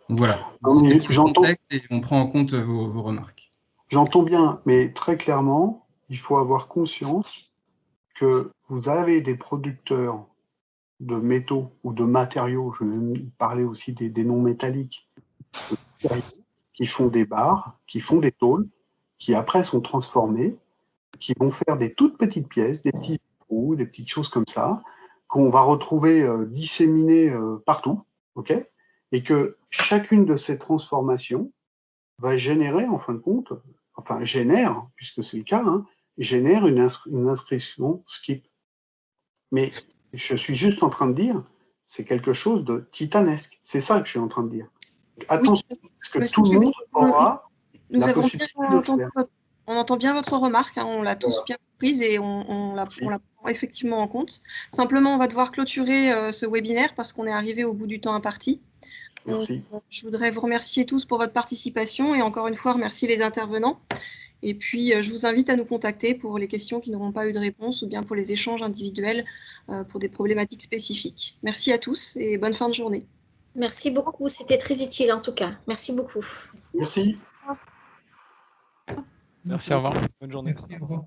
Donc voilà, c'était plus complexe et on prend en compte vos remarques. J'entends bien, mais très clairement, il faut avoir conscience que vous avez des producteurs de métaux ou de matériaux, je vais parler aussi des non métalliques, qui font des barres, qui font des tôles, qui après sont transformées, qui vont faire des toutes petites pièces, des petits trous, des petites choses comme ça, qu'on va retrouver disséminées partout, ok ? Et que chacune de ces transformations va générer, en fin de compte, génère, puisque c'est le cas, hein, génère une inscription SKIP. Mais je suis juste en train de dire, c'est quelque chose de titanesque. C'est ça que je suis en train de dire. Attention, parce que tout le monde aura la possibilité de le faire. On entend bien votre remarque, hein, on l'a tous bien comprise et on la prend effectivement en compte. Simplement, on va devoir clôturer ce webinaire parce qu'on est arrivé au bout du temps imparti. Merci. Je voudrais vous remercier tous pour votre participation et encore une fois remercier les intervenants. Et puis, je vous invite à nous contacter pour les questions qui n'auront pas eu de réponse ou bien pour les échanges individuels pour des problématiques spécifiques. Merci à tous et bonne fin de journée. Merci beaucoup, c'était très utile en tout cas. Merci beaucoup. Merci. Merci, au revoir. Bonne journée. Merci, au revoir.